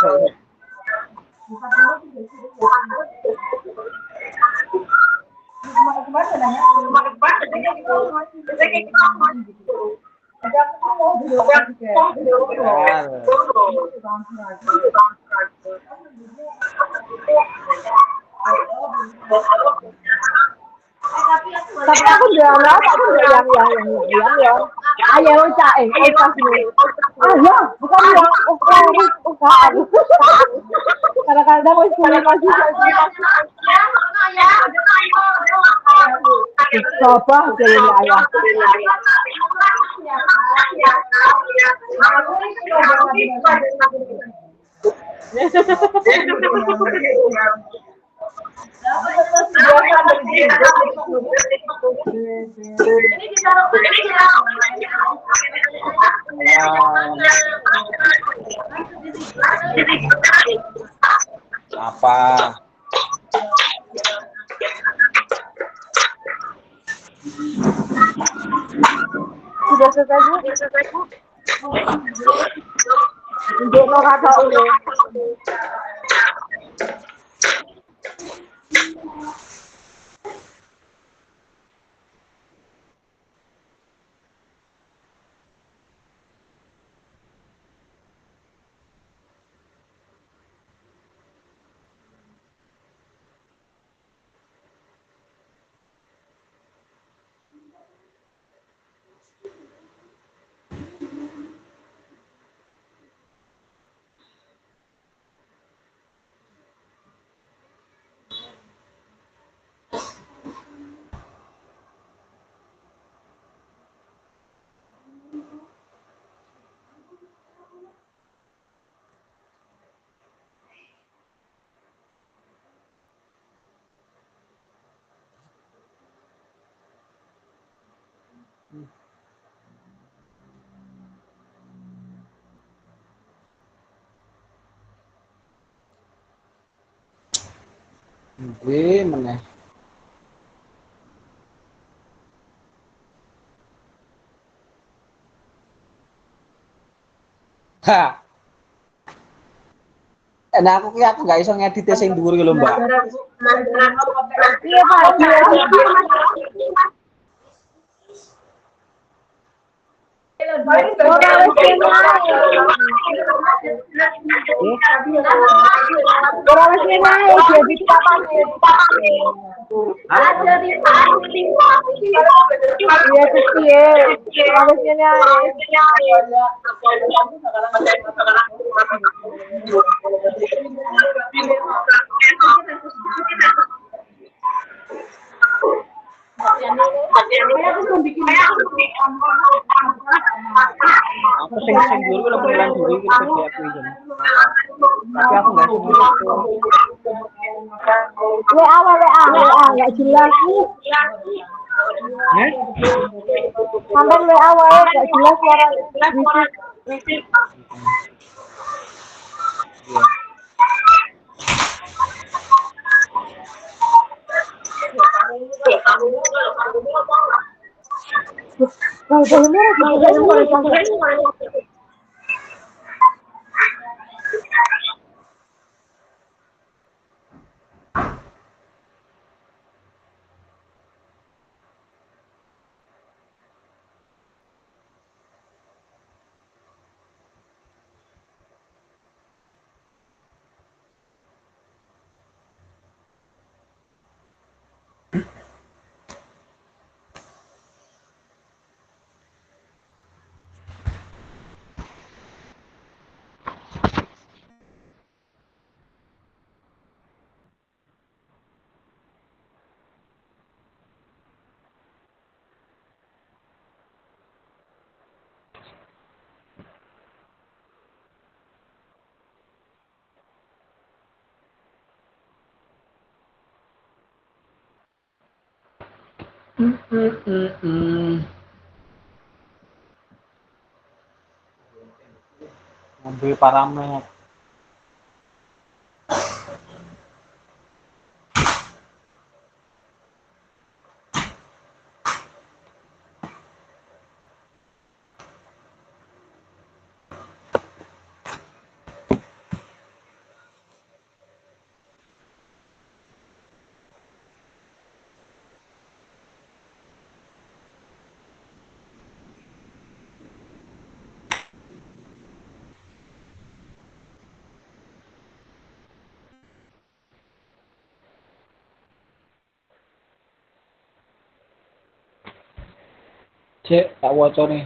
Tapi aku bilang aku yang. Ayo Cak, ayo, bukan yang usahaan. Kadang-kadang wis sulit lagi. Coba jalan ayah. Apa? Sudah selesai Bu? Untuk lo kata ini. Nggih meneh. Ha. Nah aku nggak iso ngedit sing dhuwur iki lho, Mbak. Iya Pak, Aku sing dhuwur ku lemburan diri iki kerja aku iki. Tapi aku nggak sembuh. WA nggak jelas. Eh? Sampai WA wae gak jelas suara bisik. Iya. Nah, udah ini lagi buka ini sampai Mobil Paramed. Cek tak waca nih.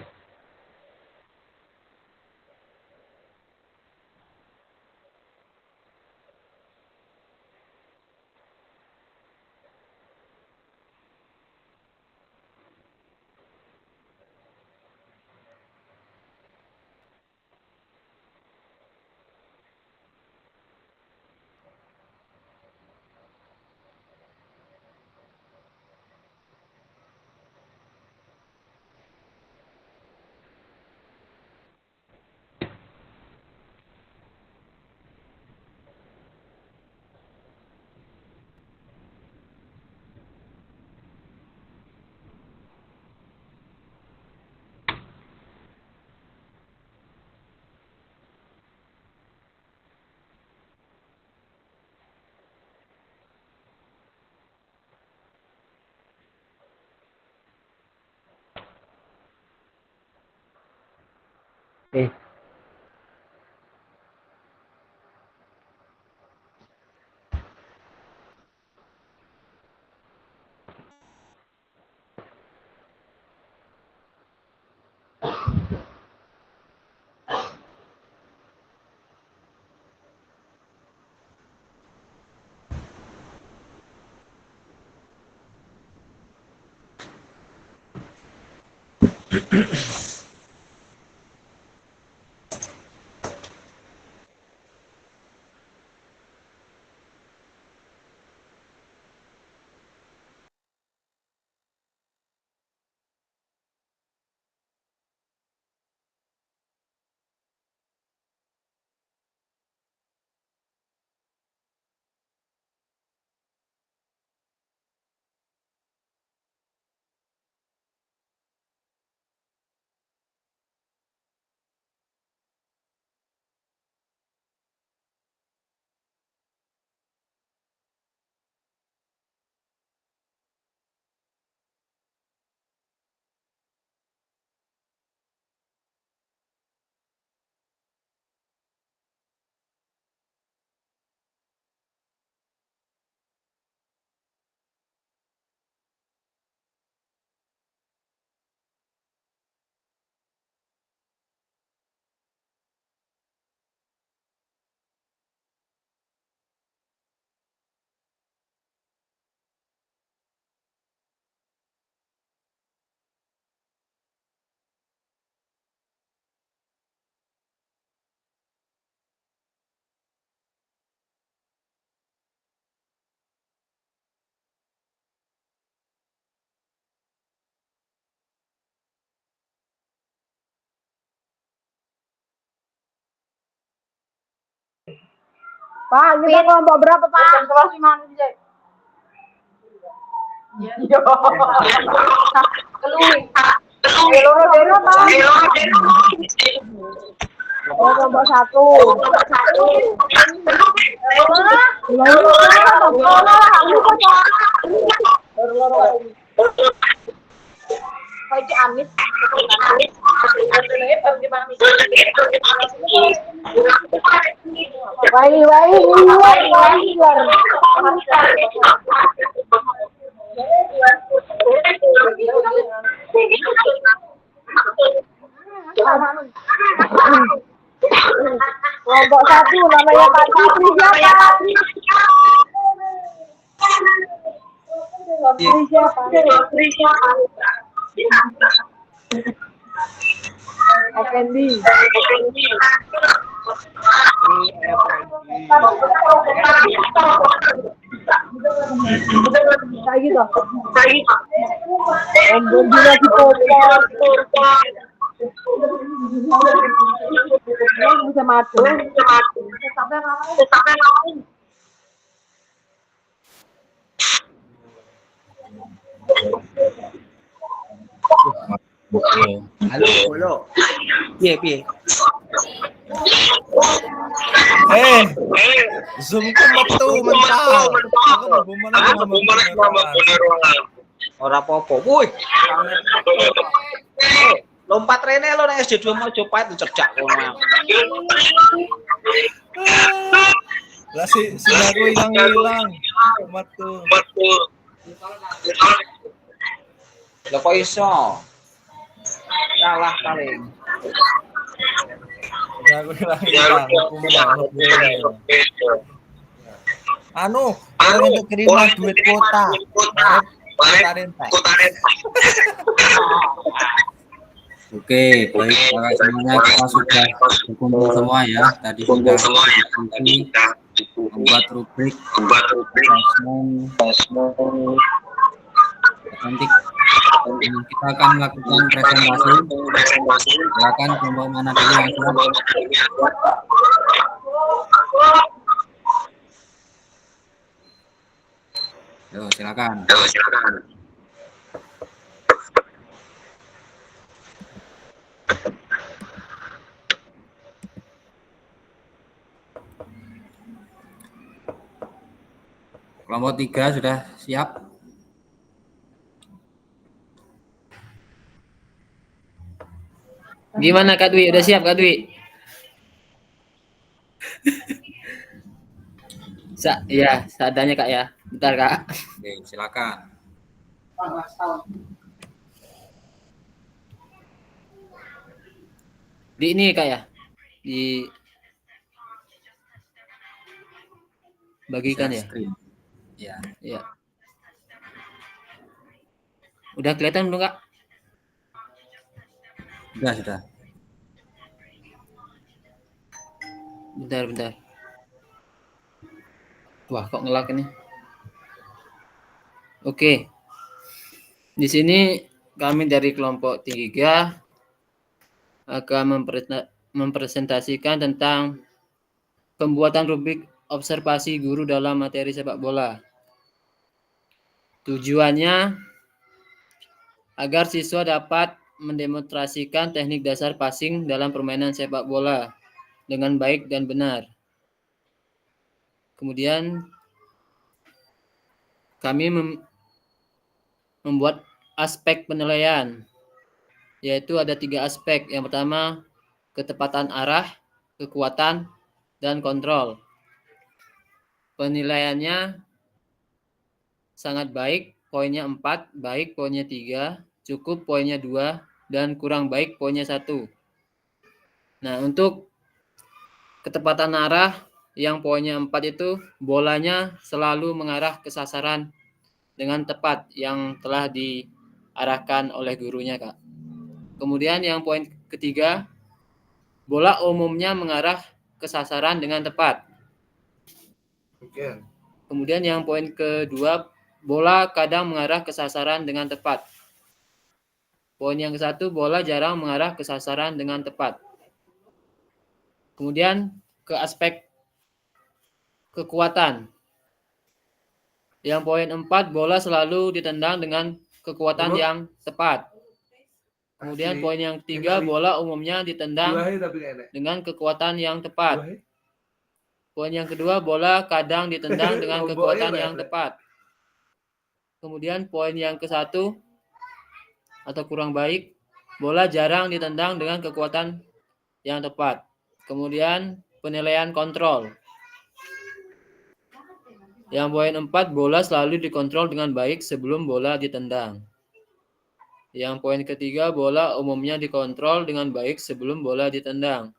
Eh, Pak, kita kelompok berapa, Pak? Kelas 5 sih. Iya. Keluih. Loro dero, Pak. Kelompok 1. Kayak amis. Kelompok 1 namanya Pak Sapri siapa? Sapri siapa? Effendi. Kayak gitu. Om Bondi lagi popor. Bisa mati. Halo. Piye. Zoom ku metu mental. Aku bener Ora apa-apa. Woi. Lompat rene lo nang SD2 Mojopahit cerdak kono. Lah si aku hilang. Metu. Lah kok iso? Salah paling. Aku hilang. Aku menang. Anu, orang untuk terima duit kuota. Oke, baik para semuanya, kita sudah berkumpul semua ya. Tadi sudah membuat rubrik assessment cantik. Kita akan melakukan presentasi. Silakan kelompok mana dulu yang siap. Yo, silakan. Kelompok 3 sudah siap. Gimana Kak Dwi? Udah siap Kak Dwi? Ya, seadanya Kak ya. Bentar Kak. Oke, silakan. Di ini Kak ya. Di bagikan ya. Ya. Ya. Udah kelihatan belum Kak? Sudah. Bentar. Wah, kok ngelak ini? Oke. Di sini kami dari kelompok 3 akan mempresentasikan tentang pembuatan rubrik observasi guru dalam materi sepak bola. Tujuannya agar siswa dapat mendemonstrasikan teknik dasar passing dalam permainan sepak bola dengan baik dan benar. Kemudian kami membuat aspek penilaian, yaitu ada 3 aspek. Yang pertama, ketepatan arah, kekuatan, dan kontrol. Penilaiannya sangat baik, poinnya 4, baik poinnya 3, cukup poinnya 2, dan kurang baik poinnya 1. Nah, untuk ketepatan arah yang poinnya 4 itu bolanya selalu mengarah ke sasaran dengan tepat yang telah diarahkan oleh gurunya, Kak. Kemudian yang poin ketiga, bola umumnya mengarah ke sasaran dengan tepat. Kemudian yang poin kedua, bola kadang mengarah ke sasaran dengan tepat. Poin yang ke-1, bola jarang mengarah ke sasaran dengan tepat. Kemudian ke aspek kekuatan. Yang poin 4, bola selalu ditendang dengan kekuatan yang tepat. Kemudian poin yang ketiga, bola umumnya ditendang dengan kekuatan yang tepat. Poin yang kedua, bola kadang ditendang dengan kekuatan yang tepat. Kemudian poin yang ke-1 atau kurang baik, bola jarang ditendang dengan kekuatan yang tepat. Kemudian penilaian kontrol. Yang poin 4, bola selalu dikontrol dengan baik sebelum bola ditendang. Yang poin ketiga, bola umumnya dikontrol dengan baik sebelum bola ditendang.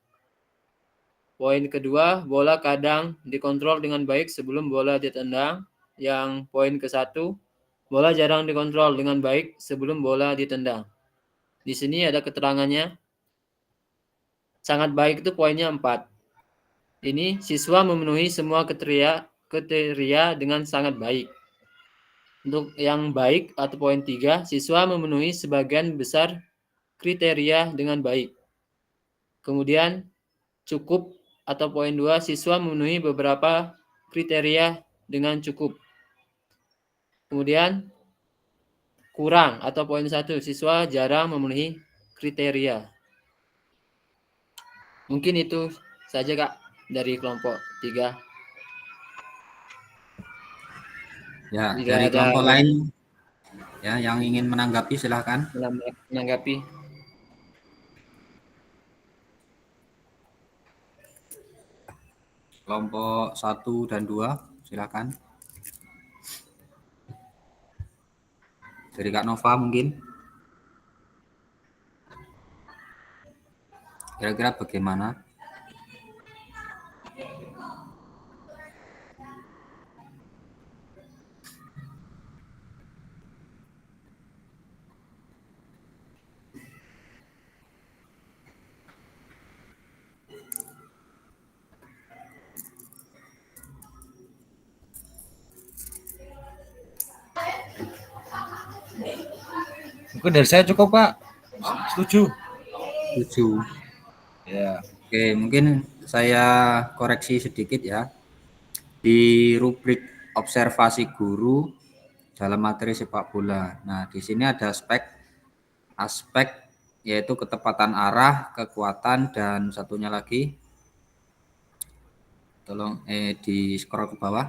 Poin kedua, bola kadang dikontrol dengan baik sebelum bola ditendang. Yang poin ke-1, bola jarang dikontrol dengan baik sebelum bola ditendang. Di sini ada keterangannya. Sangat baik itu poinnya 4. Ini siswa memenuhi semua kriteria dengan sangat baik. Untuk yang baik atau poin 3, siswa memenuhi sebagian besar kriteria dengan baik. Kemudian cukup atau poin 2, siswa memenuhi beberapa kriteria dengan cukup. Kemudian kurang atau poin 1, siswa jarang memenuhi kriteria. Mungkin itu saja Kak dari kelompok 3. Ya, Jika dari ada kelompok lain ya yang ingin menanggapi silahkan. menanggapi. Kelompok 1 dan 2 silahkan. Dari Kak Nova mungkin. Kira-kira bagaimana? Mungkin dari saya cukup, Pak. Setuju. Setuju. Ya. Oke, mungkin saya koreksi sedikit ya. Di rubrik observasi guru dalam materi sepak bola. Nah, di sini ada aspek yaitu ketepatan arah, kekuatan, dan satunya lagi. Tolong di scroll ke bawah.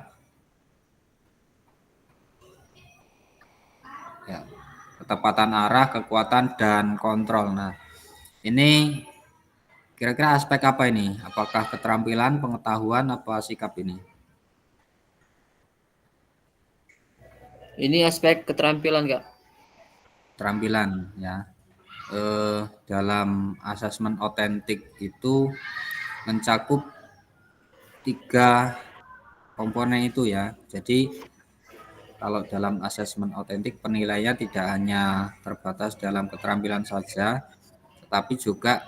Ya, ketepatan arah, kekuatan, dan kontrol. Nah, ini kira-kira aspek apa ini? Apakah keterampilan, pengetahuan, apa sikap ini? Ini aspek keterampilan Kak. Keterampilan ya. Dalam asesmen otentik itu mencakup 3 komponen itu ya. Jadi kalau dalam asesmen otentik penilaiannya tidak hanya terbatas dalam keterampilan saja, tetapi juga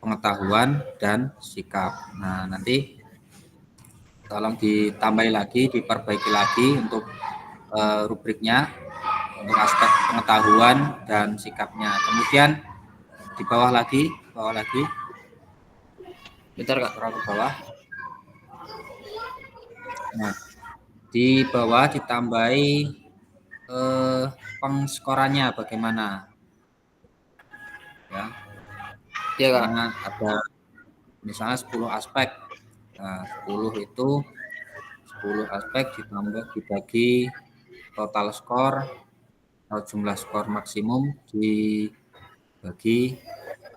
pengetahuan dan sikap. Nah, nanti tolong ditambahi lagi, diperbaiki lagi untuk rubriknya, untuk aspek pengetahuan dan sikapnya. Kemudian di bawah lagi. Bentar Kak. Ke bawah. Nah, di bawah ditambahi pengskorannya bagaimana? Ya. Ya Kak. Karena ada misalnya 10 aspek. Nah, 10 aspek ditambah dibagi total skor atau jumlah skor maksimum dibagi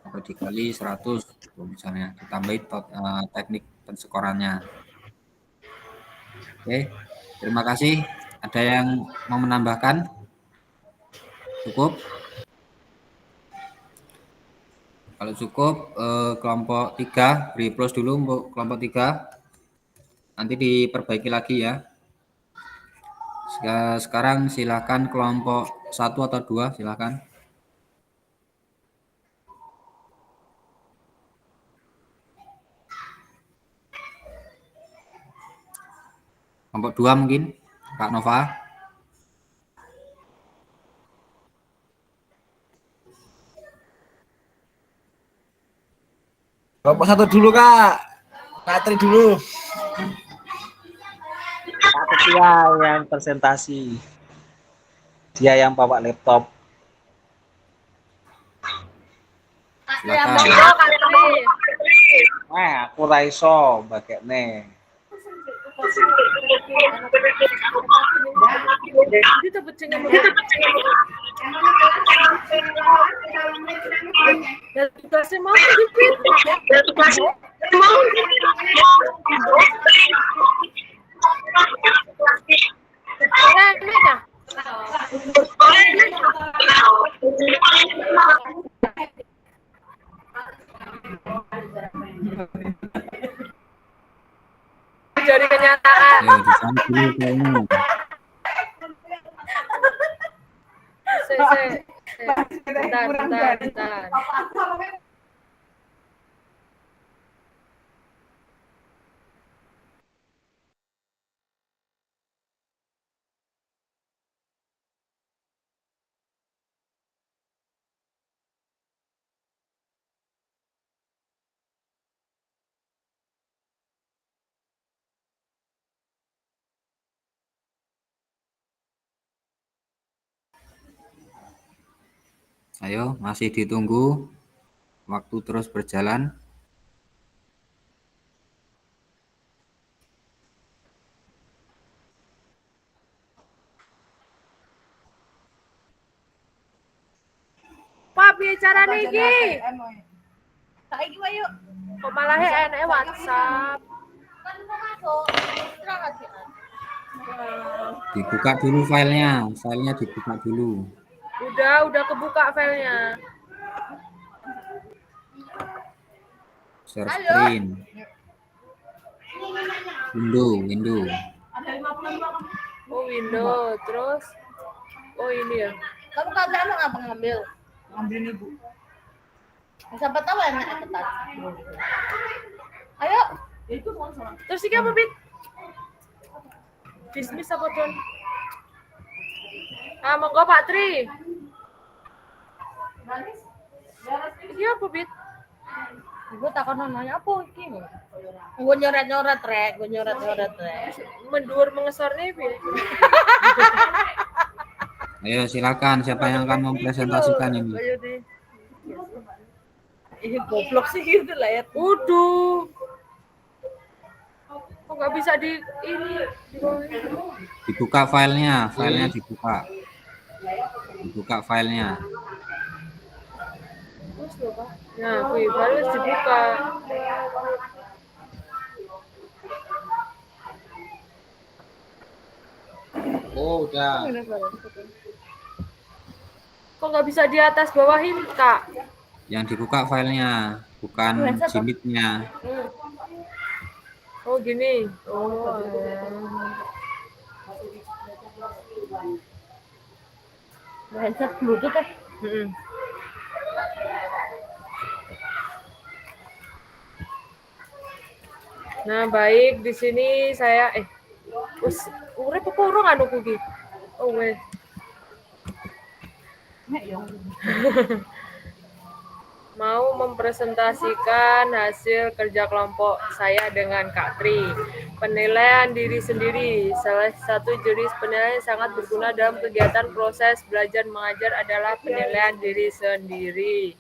atau dikali 100 misalnya, ditambahi teknik penskorannya. Oke, terima kasih. Ada yang mau menambahkan? Cukup? Kalau cukup, kelompok 3 beri plus dulu untuk kelompok 3. Nanti diperbaiki lagi ya. Sekarang silakan kelompok 1 atau 2, silakan. Kelompok 2 mungkin, Kak Nova. Kelompok 1 dulu, Kak. Patri dulu. Kak Ketua yang presentasi. Dia yang bawa laptop. Silakan. Aku ra iso mbagekne. Jadi kenyataan. Ayo di sana dulu kayaknya. Bentar. Ayo, masih ditunggu. Waktu terus berjalan. Pak, bicara iki. Saiki wae yuk. Kok malah enek WhatsApp. Kan mau masuk. Dibuka dulu filenya. Filenya dibuka dulu. Udah kebuka filenya. Share screen. Window. Oh, window. Terus oh ini ya. Kamu kagak ngapa ngambil? Ngambilin ibu. Siapa tahu enak ketat. Ayo. Terus iki apa, Bit? Bisnis apa, Don? Ah, monggo Pak Tri. Iki apa, Bit? Ibu takon nanya apa iki? Gue nyoret-nyoret rek. Mendur mengesor nih, Bit. Ayo silakan siapa yang akan mempresentasikan ini. Ayo deh. Ini goblok sih gitu lah ya. Waduh. Kok nggak bisa di ini? Dibuka filenya dibuka. Dibuka filenya. Terus loh, Pak. Nah, harus dibuka. Oh, udah. Kok nggak bisa di atas bawahin, Kak? Yang dibuka filenya, bukan Jimit-nya. Oh, gini. Headset Bluetooth ya. Nah, baik, di sini saya urip apa urung anu kuwi? Oh, wes. Mau mempresentasikan hasil kerja kelompok saya dengan Kak Tri. Penilaian diri sendiri. Salah satu jenis penilaian yang sangat berguna dalam kegiatan proses belajar mengajar adalah penilaian diri sendiri.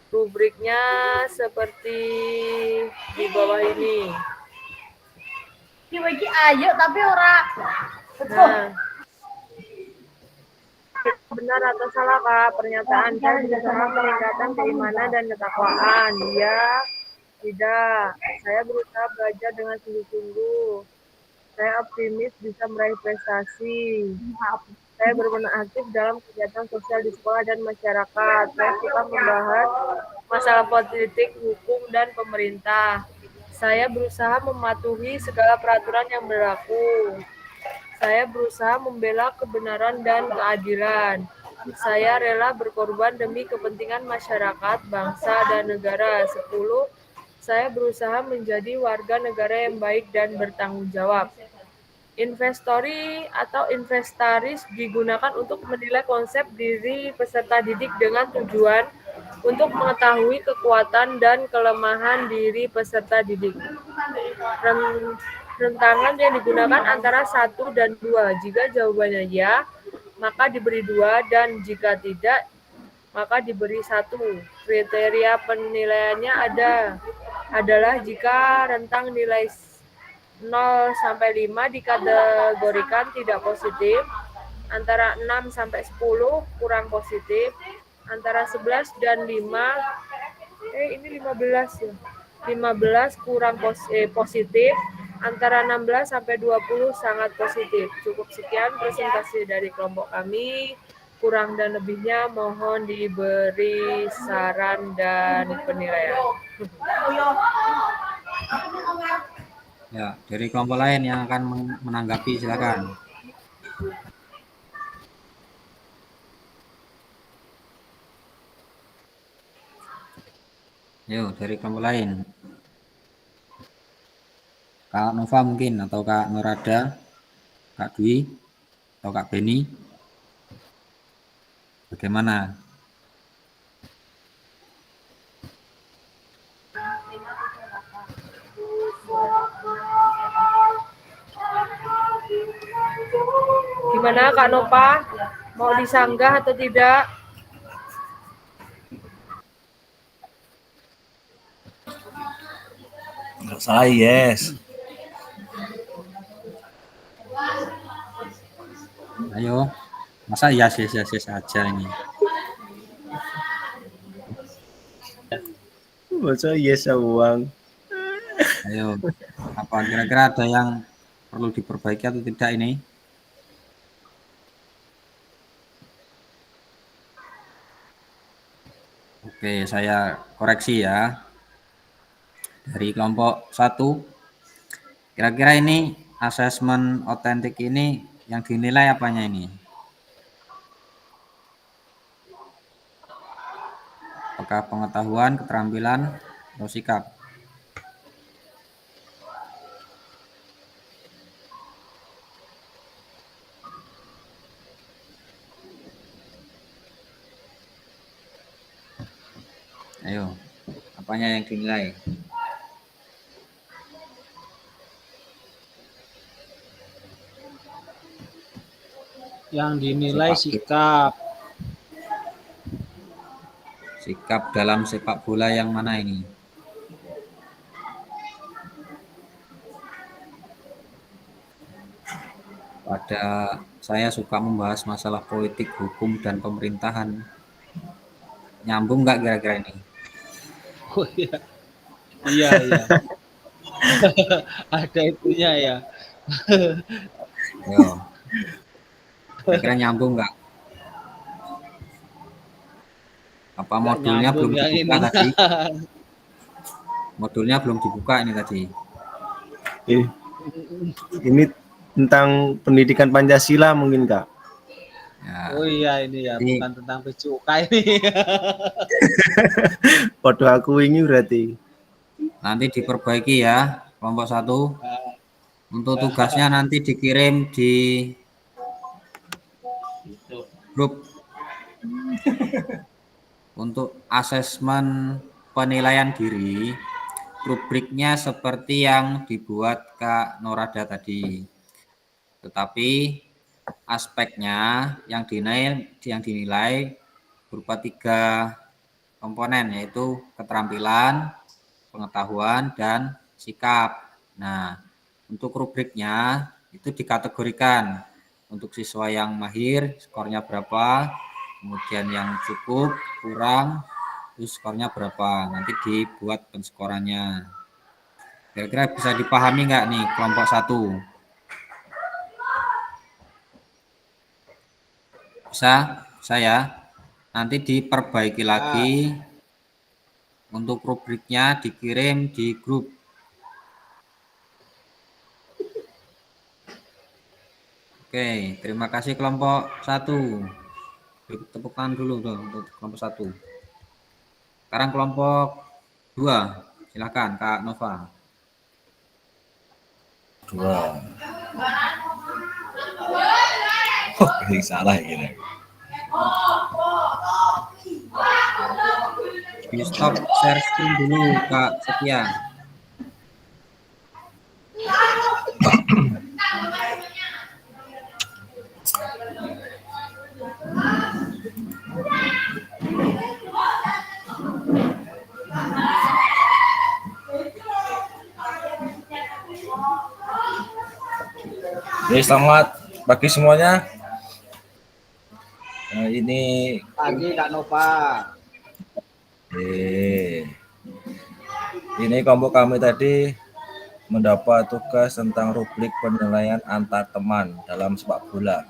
Rubriknya seperti di bawah ini. Iki ayo tapi ora. Nah, benar atau salah, Kak? Pernyataan saya berusaha meningkatkan keimanan dan ketakwaan. Ya, tidak. Saya berusaha belajar dengan sungguh-sungguh. Saya optimis bisa meraih prestasi. Saya berperan aktif dalam kegiatan sosial di sekolah dan masyarakat. Saya suka membahas masalah politik, hukum, dan pemerintah. Saya berusaha mematuhi segala peraturan yang berlaku. Saya berusaha membela kebenaran dan keadilan. Saya rela berkorban demi kepentingan masyarakat, bangsa, dan negara. 10. Saya berusaha menjadi warga negara yang baik dan bertanggung jawab. Investori atau inventaris digunakan untuk menilai konsep diri peserta didik dengan tujuan untuk mengetahui kekuatan dan kelemahan diri peserta didik. Rentangan yang digunakan antara 1 dan 2. Jika jawabannya ya, maka diberi 2, dan jika tidak, maka diberi 1. Kriteria penilaiannya adalah jika rentang nilai 0 sampai 5 dikategorikan tidak positif, antara 6 sampai 10 kurang positif, antara 11 dan 5 ini 15 ya. 15 kurang positif, antara 16 sampai 20 sangat positif. Cukup sekian presentasi dari kelompok kami. Kurang dan lebihnya mohon diberi saran dan penilaian. Ya, dari kelompok lain yang akan menanggapi silakan. Yo, dari kelompok lain. Kak Nova mungkin, atau Kak Nurada, Kak Dwi, atau Kak Beni. Bagaimana? Gimana Kak Nova? Mau disanggah atau tidak? Nggak salah, yes. Ayo, masa yes aja ini? Masa yes uang? Ayo, apa kira-kira ada yang perlu diperbaiki atau tidak ini? Oke, saya koreksi ya. Dari kelompok 1, kira-kira ini asesmen otentik ini yang dinilai apanya ini? Apakah pengetahuan, keterampilan, atau sikap? Ayo, apanya yang dinilai? Yang dinilai sikap. Sikap dalam sepak bola yang mana ini? Saya suka membahas masalah politik, hukum, dan pemerintahan. Nyambung nggak kira-kira ini? Oh iya. Iya. Ada itunya ya. Yo. Kira-kira nyambung nggak? Apa modulnya belum dibuka tadi? Modulnya belum dibuka ini tadi. Ini tentang pendidikan Pancasila mungkin, Kak? Ya. Oh iya, ini ya, bukan tentang PJOK ini. Podo aku ini berarti. Nanti diperbaiki ya, kelompok 1. Untuk tugasnya nanti dikirim di grup. Untuk asesmen penilaian diri, rubriknya seperti yang dibuat Kak Norada tadi. Tetapi aspeknya yang dinilai berupa 3 komponen, yaitu keterampilan, pengetahuan, dan sikap. Nah, untuk rubriknya itu dikategorikan. Untuk siswa yang mahir skornya berapa, kemudian yang cukup, kurang, terus skornya berapa. Nanti dibuat penskorannya. Kira-kira bisa dipahami nggak nih kelompok 1? Bisa? Saya nanti diperbaiki lagi. Untuk rubriknya dikirim di grup. Oke, terima kasih kelompok 1. Tepuk tangan dulu dong untuk kelompok 1. Sekarang kelompok 2. Silakan Kak Nova. 2. Oh, ini salah ini. Di stop share screen dulu Kak Setia. Oke, selamat pagi semuanya. Nah, ini Pagi Kak Nova. Ini kelompok kami tadi mendapat tugas tentang rubrik penilaian antar teman dalam sepak bola.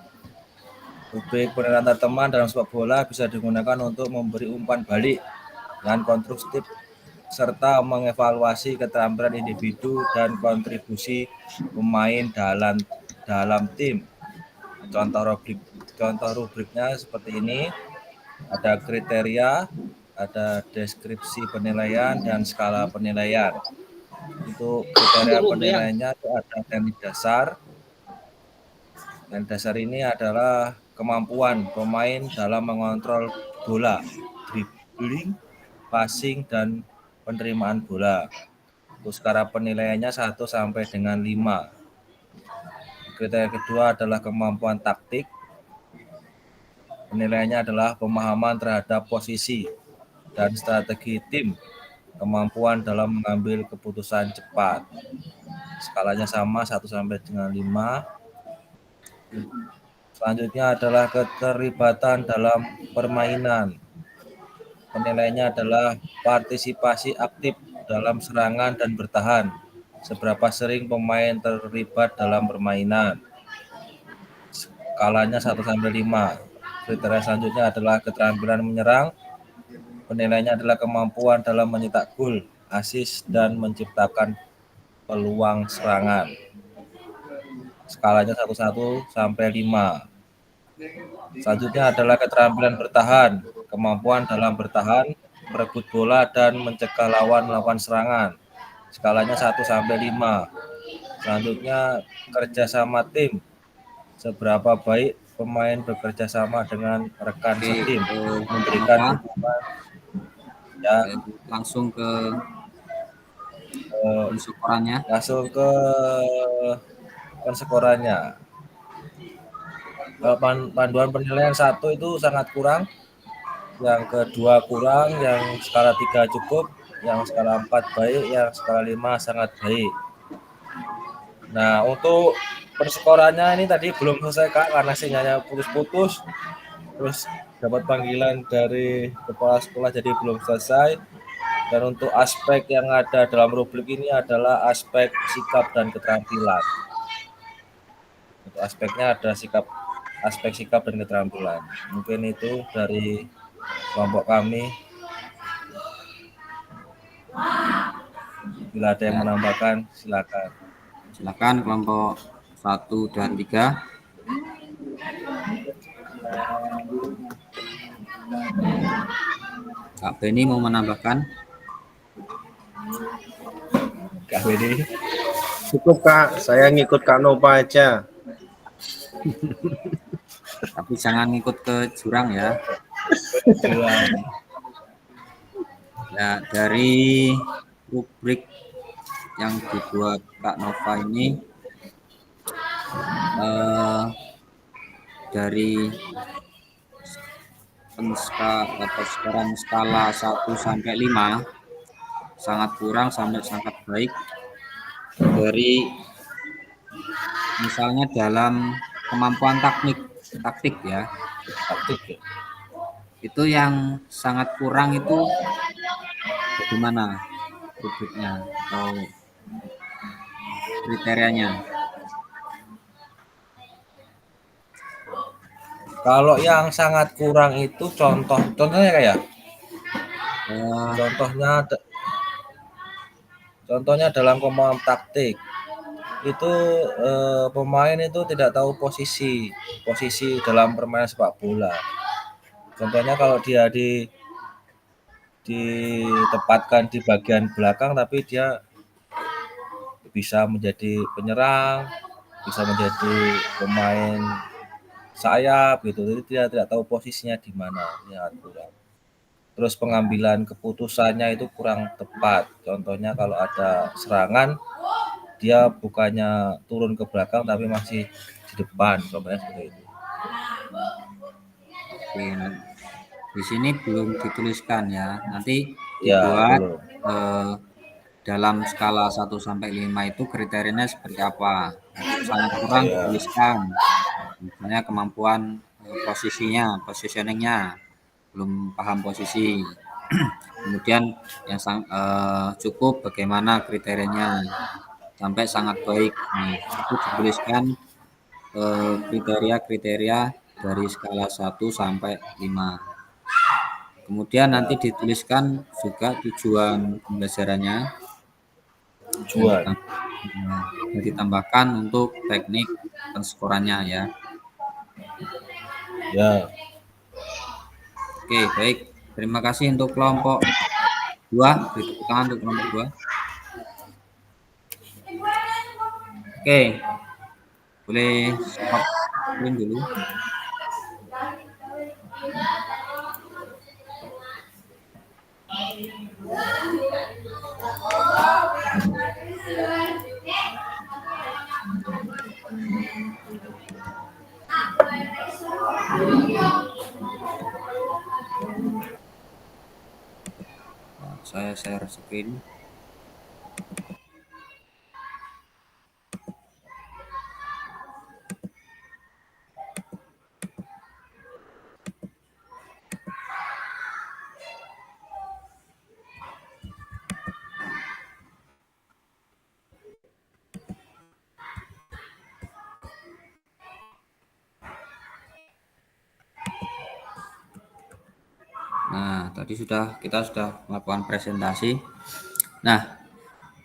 Rubrik penilaian antar teman dalam sepak bola bisa digunakan untuk memberi umpan balik dengan konstruktif serta mengevaluasi keterampilan individu dan kontribusi pemain dalam tim. Contoh rubriknya seperti ini. Ada kriteria, ada deskripsi penilaian dan skala penilaian. Untuk kriteria penilaiannya itu ada teknik dasar. Teknik dasar ini adalah kemampuan pemain dalam mengontrol bola, dribbling, passing, dan penerimaan bola. Untuk skala penilaiannya 1 sampai dengan 5. Kriteria kedua adalah kemampuan taktik. Penilaiannya adalah pemahaman terhadap posisi dan strategi tim, kemampuan dalam mengambil keputusan cepat. Skalanya sama 1 sampai dengan 5. Selanjutnya adalah keterlibatan dalam permainan. Penilaiannya adalah partisipasi aktif dalam serangan dan bertahan. Seberapa sering pemain terlibat dalam permainan. Skalanya 1 sampai 5. Kriteria selanjutnya adalah keterampilan menyerang. Penilaiannya adalah kemampuan dalam mencetak gol, assist, dan menciptakan peluang serangan. Skalanya 1 sampai 5. Selanjutnya adalah keterampilan bertahan, kemampuan dalam bertahan, merebut bola, dan mencegah lawan melakukan serangan. Skalanya 1 sampai 5. Selanjutnya kerjasama tim. Seberapa baik pemain bekerja sama dengan rekan setim, memberikan dukungan. Ya, langsung ke penskorannya. Langsung ke penskorannya. Panduan penilaian 1 itu sangat kurang, yang kedua kurang, yang skala 3 cukup, yang skala 4 baik, yang skala 5 sangat baik. Nah, untuk perskorannya ini tadi belum selesai Kak, karena sinyalnya putus-putus, terus dapat panggilan dari kepala sekolah jadi belum selesai. Dan untuk aspek yang ada dalam rubrik ini adalah aspek sikap dan keterampilan. Untuk aspeknya ada aspek sikap dan keterampilan. Mungkin itu dari kelompok kami. Bila ada yang menambahkan, silakan. Silakan kelompok 1 dan 3. Kak Beni mau menambahkan? Kak Beni. Cukup Kak, saya ngikut Kak Nova aja. Tapi jangan ngikut ke jurang ya. Ya, dari rubrik yang dibuat Kak Nova ini dari penskala skala 1 sampai 5 sangat kurang sampai sangat baik. Dari misalnya dalam kemampuan taktik ya. Taktik. Itu yang sangat kurang itu bagaimana rubriknya atau kriterianya? Kalau yang sangat kurang itu contohnya kayak contohnya dalam kemampuan taktik itu pemain itu tidak tahu posisi dalam permainan sepak bola. Contohnya kalau dia ditempatkan di bagian belakang tapi dia bisa menjadi penyerang, bisa menjadi pemain sayap gitu, jadi dia tidak tahu posisinya di mana, ya kurang. Terus pengambilan keputusannya itu kurang tepat. Contohnya kalau ada serangan, dia bukannya turun ke belakang tapi masih di depan, contohnya seperti itu. Oke, di sini belum dituliskan ya. Nanti Ya, dibuat belum. dalam skala 1 sampai 5 itu kriterianya seperti apa. Sangat kurang dituliskan. Misalnya kemampuan posisinya, positioningnya, belum paham posisi. Kemudian yang cukup bagaimana kriterianya, sampai sangat baik. Nah, itu dituliskan kriteria-kriteria dari skala 1 sampai 5. Kemudian nanti dituliskan juga tujuan pembelajarannya dan ditambahkan untuk teknik penskorannya ya. Ya. Oke, baik. Terima kasih untuk kelompok 2. Beri tepuk tangan untuk kelompok 2. Oke. Boleh stop screen dulu. Nah, saya share screen. Nah, tadi kita sudah melakukan presentasi. Nah,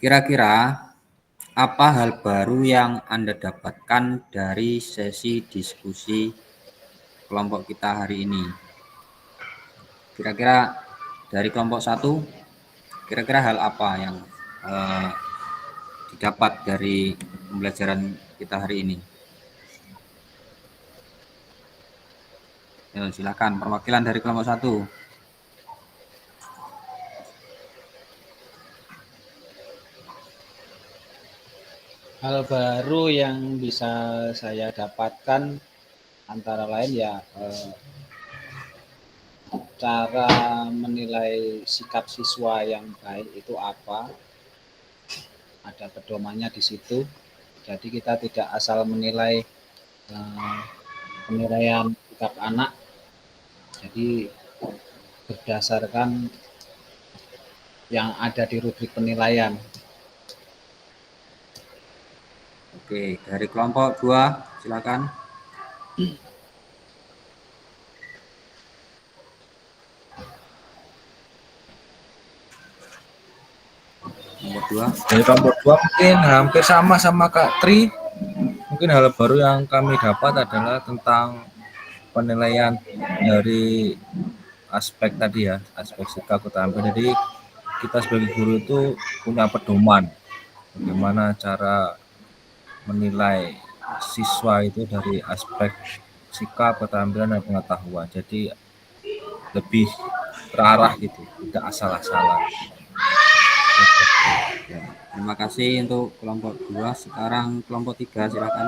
kira-kira apa hal baru yang Anda dapatkan dari sesi diskusi kelompok kita hari ini? Kira-kira dari kelompok 1, kira-kira hal apa yang didapat dari pembelajaran kita hari ini? Ya, silakan perwakilan dari kelompok 1. Hal baru yang bisa saya dapatkan antara lain ya cara menilai sikap siswa yang baik itu apa, ada pedomannya di situ. Jadi kita tidak asal menilai penilaian sikap anak, jadi berdasarkan yang ada di rubrik penilaian. Oke, dari kelompok 2 silakan. Dari kelompok 2 mungkin hampir sama Kak Tri. Mungkin hal baru yang kami dapat adalah tentang penilaian dari aspek tadi ya, aspek sikap keterampilan. Jadi kita sebagai guru itu punya pedoman bagaimana cara menilai siswa itu dari aspek sikap, keterampilan, dan pengetahuan. Jadi lebih terarah gitu, tidak asal-asalan. Ya, terima kasih untuk kelompok 2. Sekarang kelompok 3 silakan.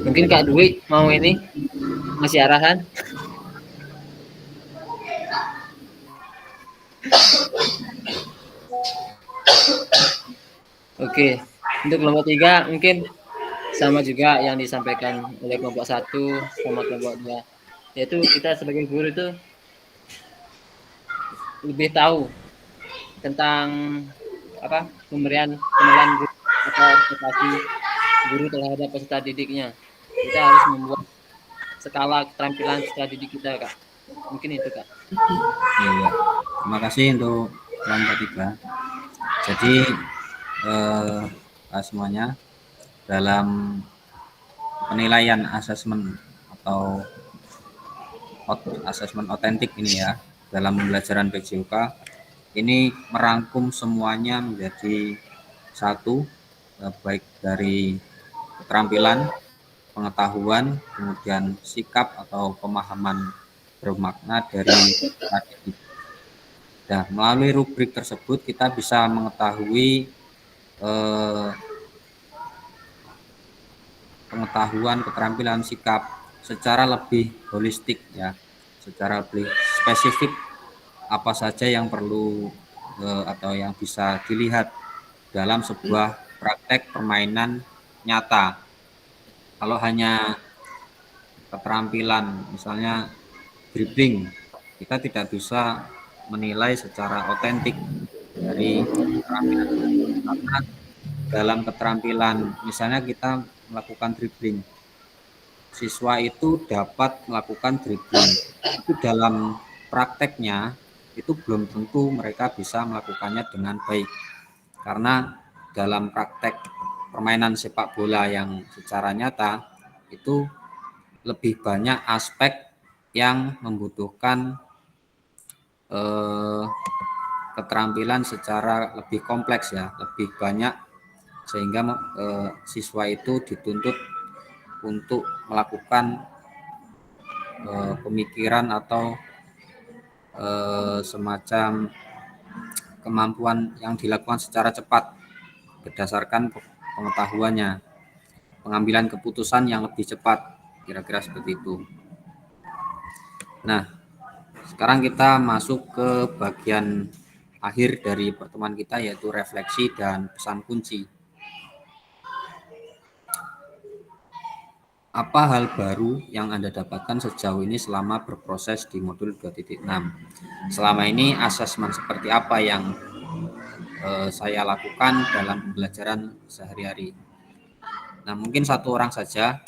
Mungkin Kak Dwi mau ini ngasih arahan. Oke, untuk kelompok 3 mungkin sama juga yang disampaikan oleh kelompok 1 sama kelompok 2, yaitu kita sebagai guru itu lebih tahu tentang pemberian penilaian guru atau ekspektasi guru terhadap peserta didiknya. Kita harus membuat skala keterampilan peserta didik kita, Kak. Mungkin itu, Kak. Ya. Terima kasih untuk kelompok 3. Jadi semuanya dalam penilaian asesmen atau asesmen otentik ini ya, dalam pembelajaran PJOK ini merangkum semuanya menjadi satu, baik dari keterampilan, pengetahuan, kemudian sikap atau pemahaman bermakna dari strategi. Nah, melalui rubrik tersebut kita bisa mengetahui pengetahuan, keterampilan, sikap secara lebih holistik ya, secara lebih spesifik apa saja yang perlu atau yang bisa dilihat dalam sebuah praktek permainan nyata. Kalau hanya keterampilan misalnya dribbling, kita tidak bisa menilai secara otentik dari keterampilan karena dalam keterampilan misalnya kita melakukan dribbling, siswa itu dapat melakukan dribbling, itu dalam prakteknya itu belum tentu mereka bisa melakukannya dengan baik karena dalam praktek permainan sepak bola yang secara nyata itu lebih banyak aspek yang membutuhkan keterampilan secara lebih kompleks ya, lebih banyak sehingga siswa itu dituntut untuk melakukan pemikiran atau semacam kemampuan yang dilakukan secara cepat berdasarkan pengetahuannya, pengambilan keputusan yang lebih cepat, kira-kira seperti itu. Nah, sekarang kita masuk ke bagian akhir dari pertemuan kita yaitu refleksi dan pesan kunci. Apa hal baru yang Anda dapatkan sejauh ini selama berproses di modul 2.6? Selama ini asesmen seperti apa yang saya lakukan dalam pembelajaran sehari-hari? Nah, mungkin satu orang saja.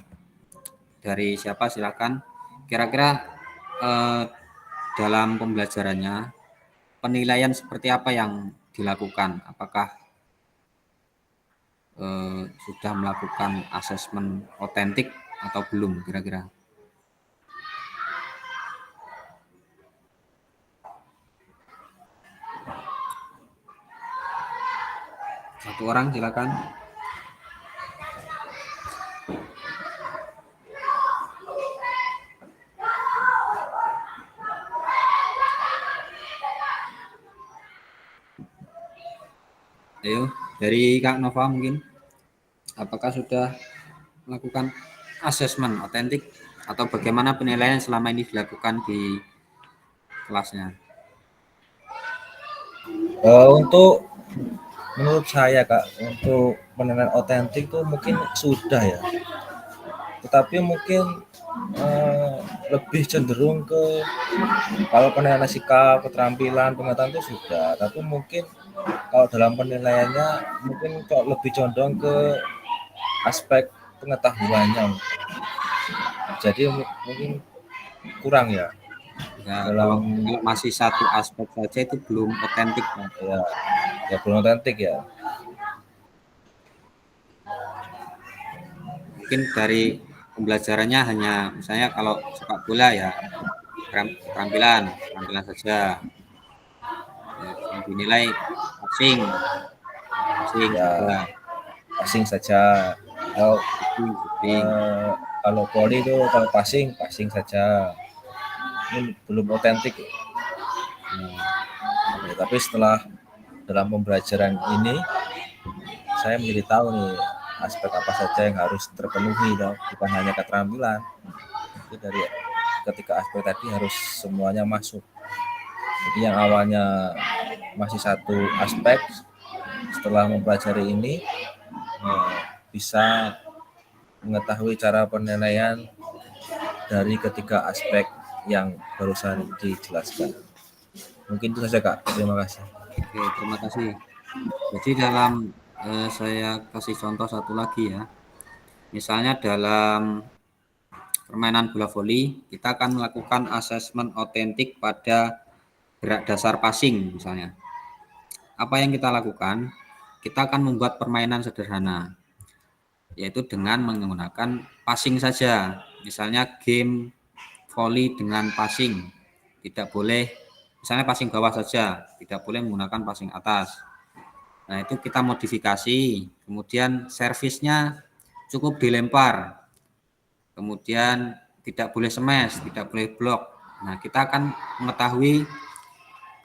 Dari siapa silakan. Kira-kira dalam pembelajarannya penilaian seperti apa yang dilakukan? Apakah sudah melakukan asesmen otentik atau belum kira-kira? Satu orang silakan. Ayo, dari Kak Nova mungkin. Apakah sudah melakukan asesmen otentik atau bagaimana penilaian selama ini dilakukan di kelasnya? Untuk menurut saya Kak, untuk penilaian otentik itu mungkin sudah ya. Tetapi mungkin lebih cenderung ke kalau penilaian sikap, keterampilan, pengetahuan itu sudah. Tapi mungkin kalau dalam penilaiannya mungkin kok lebih condong ke aspek pengetahuannya. Jadi mungkin kurang ya. Ya, kalau masih satu aspek saja itu belum otentik. Ya belum otentik ya. Mungkin dari pembelajarannya hanya misalnya kalau sepak bola ya keterampilan saja. Yang dinilai passing saja. Kalau volley itu kalau passing saja. Ini belum otentik. Tapi setelah dalam pembelajaran ini saya menjadi tahu nih aspek apa saja yang harus terpenuhi, bukan hanya keterampilan. Itu dari ketika aspek tadi harus semuanya masuk. Jadi yang awalnya masih satu aspek, setelah mempelajari ini bisa mengetahui cara penilaian dari ketiga aspek yang barusan dijelaskan. Mungkin itu saja Kak. Terima kasih. Oke, terima kasih. Jadi dalam saya kasih contoh satu lagi ya. Misalnya dalam permainan bola voli, kita akan melakukan asesmen otentik pada gerak dasar passing misalnya. Apa yang kita lakukan? Kita akan membuat permainan sederhana, yaitu dengan menggunakan passing saja. Misalnya game voli dengan passing. Tidak boleh misalnya passing bawah saja, tidak boleh menggunakan passing atas. Nah, itu kita modifikasi, kemudian servisnya cukup dilempar, kemudian tidak boleh smash, tidak boleh blok. Nah, kita akan mengetahui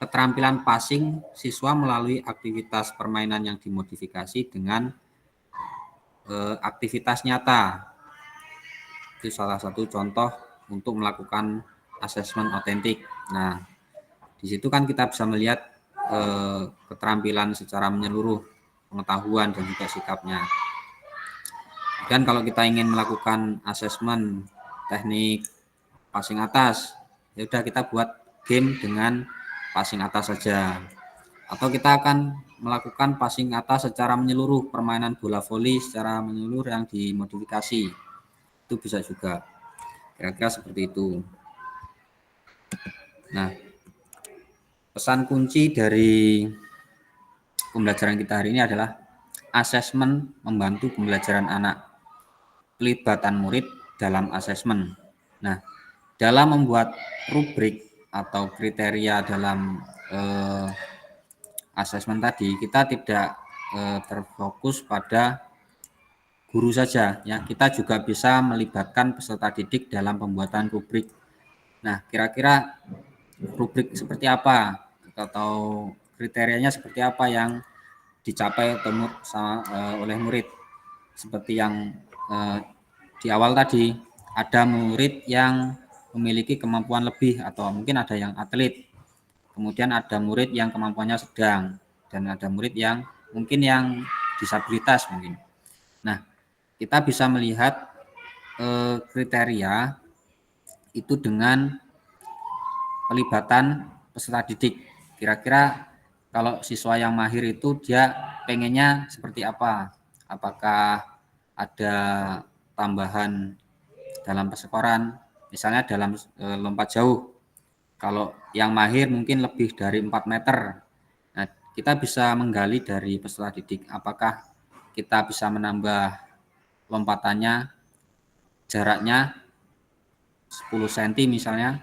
keterampilan passing siswa melalui aktivitas permainan yang dimodifikasi dengan aktivitas nyata. Itu salah satu contoh untuk melakukan asesmen otentik. Nah, di situ kan kita bisa melihat keterampilan secara menyeluruh, pengetahuan dan juga sikapnya. Dan kalau kita ingin melakukan asesmen teknik passing atas, ya udah kita buat game dengan passing atas saja. Atau kita akan melakukan passing atas secara menyeluruh, permainan bola voli secara menyeluruh yang dimodifikasi. Itu bisa juga. Kira-kira seperti itu. Nah, pesan kunci dari pembelajaran kita hari ini adalah asesmen membantu pembelajaran anak, pelibatan murid dalam asesmen. Nah, dalam membuat rubrik atau kriteria dalam asesmen tadi, kita tidak terfokus pada guru saja, ya. Kita juga bisa melibatkan peserta didik dalam pembuatan rubrik. Nah, kira-kira rubrik seperti apa atau kriterianya seperti apa yang dicapai oleh murid? Seperti yang di awal tadi, ada murid yang memiliki kemampuan lebih atau mungkin ada yang atlet. Kemudian ada murid yang kemampuannya sedang dan ada murid yang mungkin yang disabilitas mungkin. Nah, kita bisa melihat kriteria itu dengan pelibatan peserta didik. Kira-kira kalau siswa yang mahir itu dia pengennya seperti apa? Apakah ada tambahan dalam persekoran, misalnya dalam lompat jauh. Kalau yang mahir mungkin lebih dari 4 meter. Nah, kita bisa menggali dari peserta didik apakah kita bisa menambah lompatannya, jaraknya 10 cm misalnya,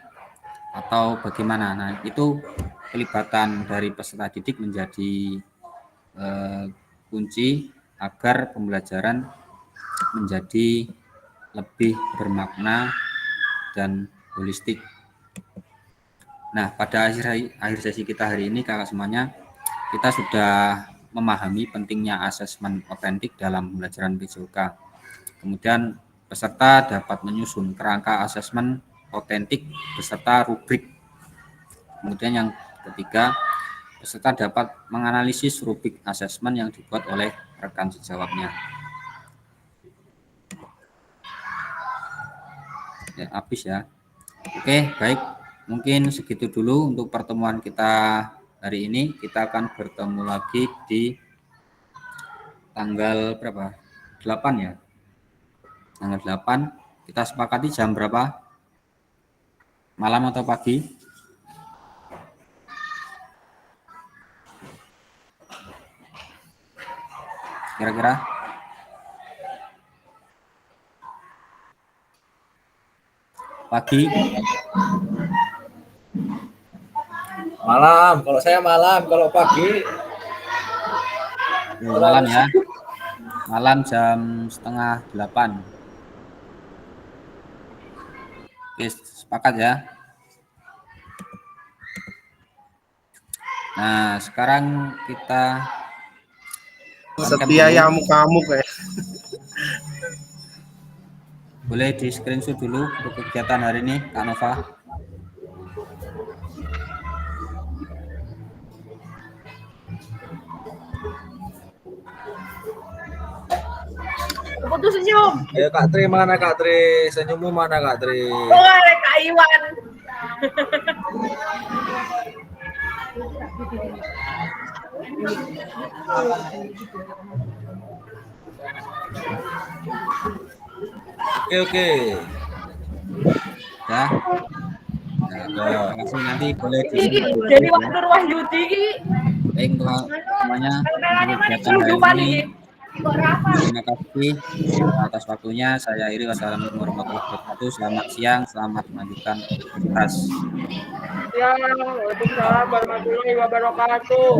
atau bagaimana. Nah, itu pelibatan dari peserta didik menjadi kunci agar pembelajaran menjadi lebih bermakna dan holistik. Nah, pada akhir sesi kita hari ini, kakak semuanya, kita sudah memahami pentingnya asesmen otentik dalam pembelajaran PJOK. Kemudian peserta dapat menyusun kerangka asesmen otentik beserta rubrik. Kemudian yang ketiga, peserta dapat menganalisis rubrik asesmen yang dibuat oleh rekan sejawatnya. Ya, habis ya. Oke, baik. Mungkin segitu dulu untuk pertemuan kita hari ini. Kita akan bertemu lagi di tanggal berapa? 8 ya. Tanggal 8. Kita sepakati jam berapa? Malam atau pagi? Kira-kira? Pagi? Malam, kalau saya malam, kalau pagi malam ya. Malam jam 7:30. Oke, sepakat ya. Nah, sekarang kita setia yamuk-yamuk ya. Boleh di screenshot dulu untuk kegiatan hari ini, Kak Nova. Putus senyum. Ayo Kak Tri, mana Kak Tri? Senyummu mana Kak Tri? Oh, Kak Iwan. Oke. Ya. Nah, terima kasih, nanti boleh di Jadi waktu Wahyudi ki. baik untuk semuanya untuk kegiatan hari ini. Terima kasih atas waktunya. Saya Iri. Wassalamualaikum warahmatullahi wabarakatuh. Selamat siang, selamat melanjutkan aktivitas. siang. Waalaikumsalam warahmatullahi wabarakatuh.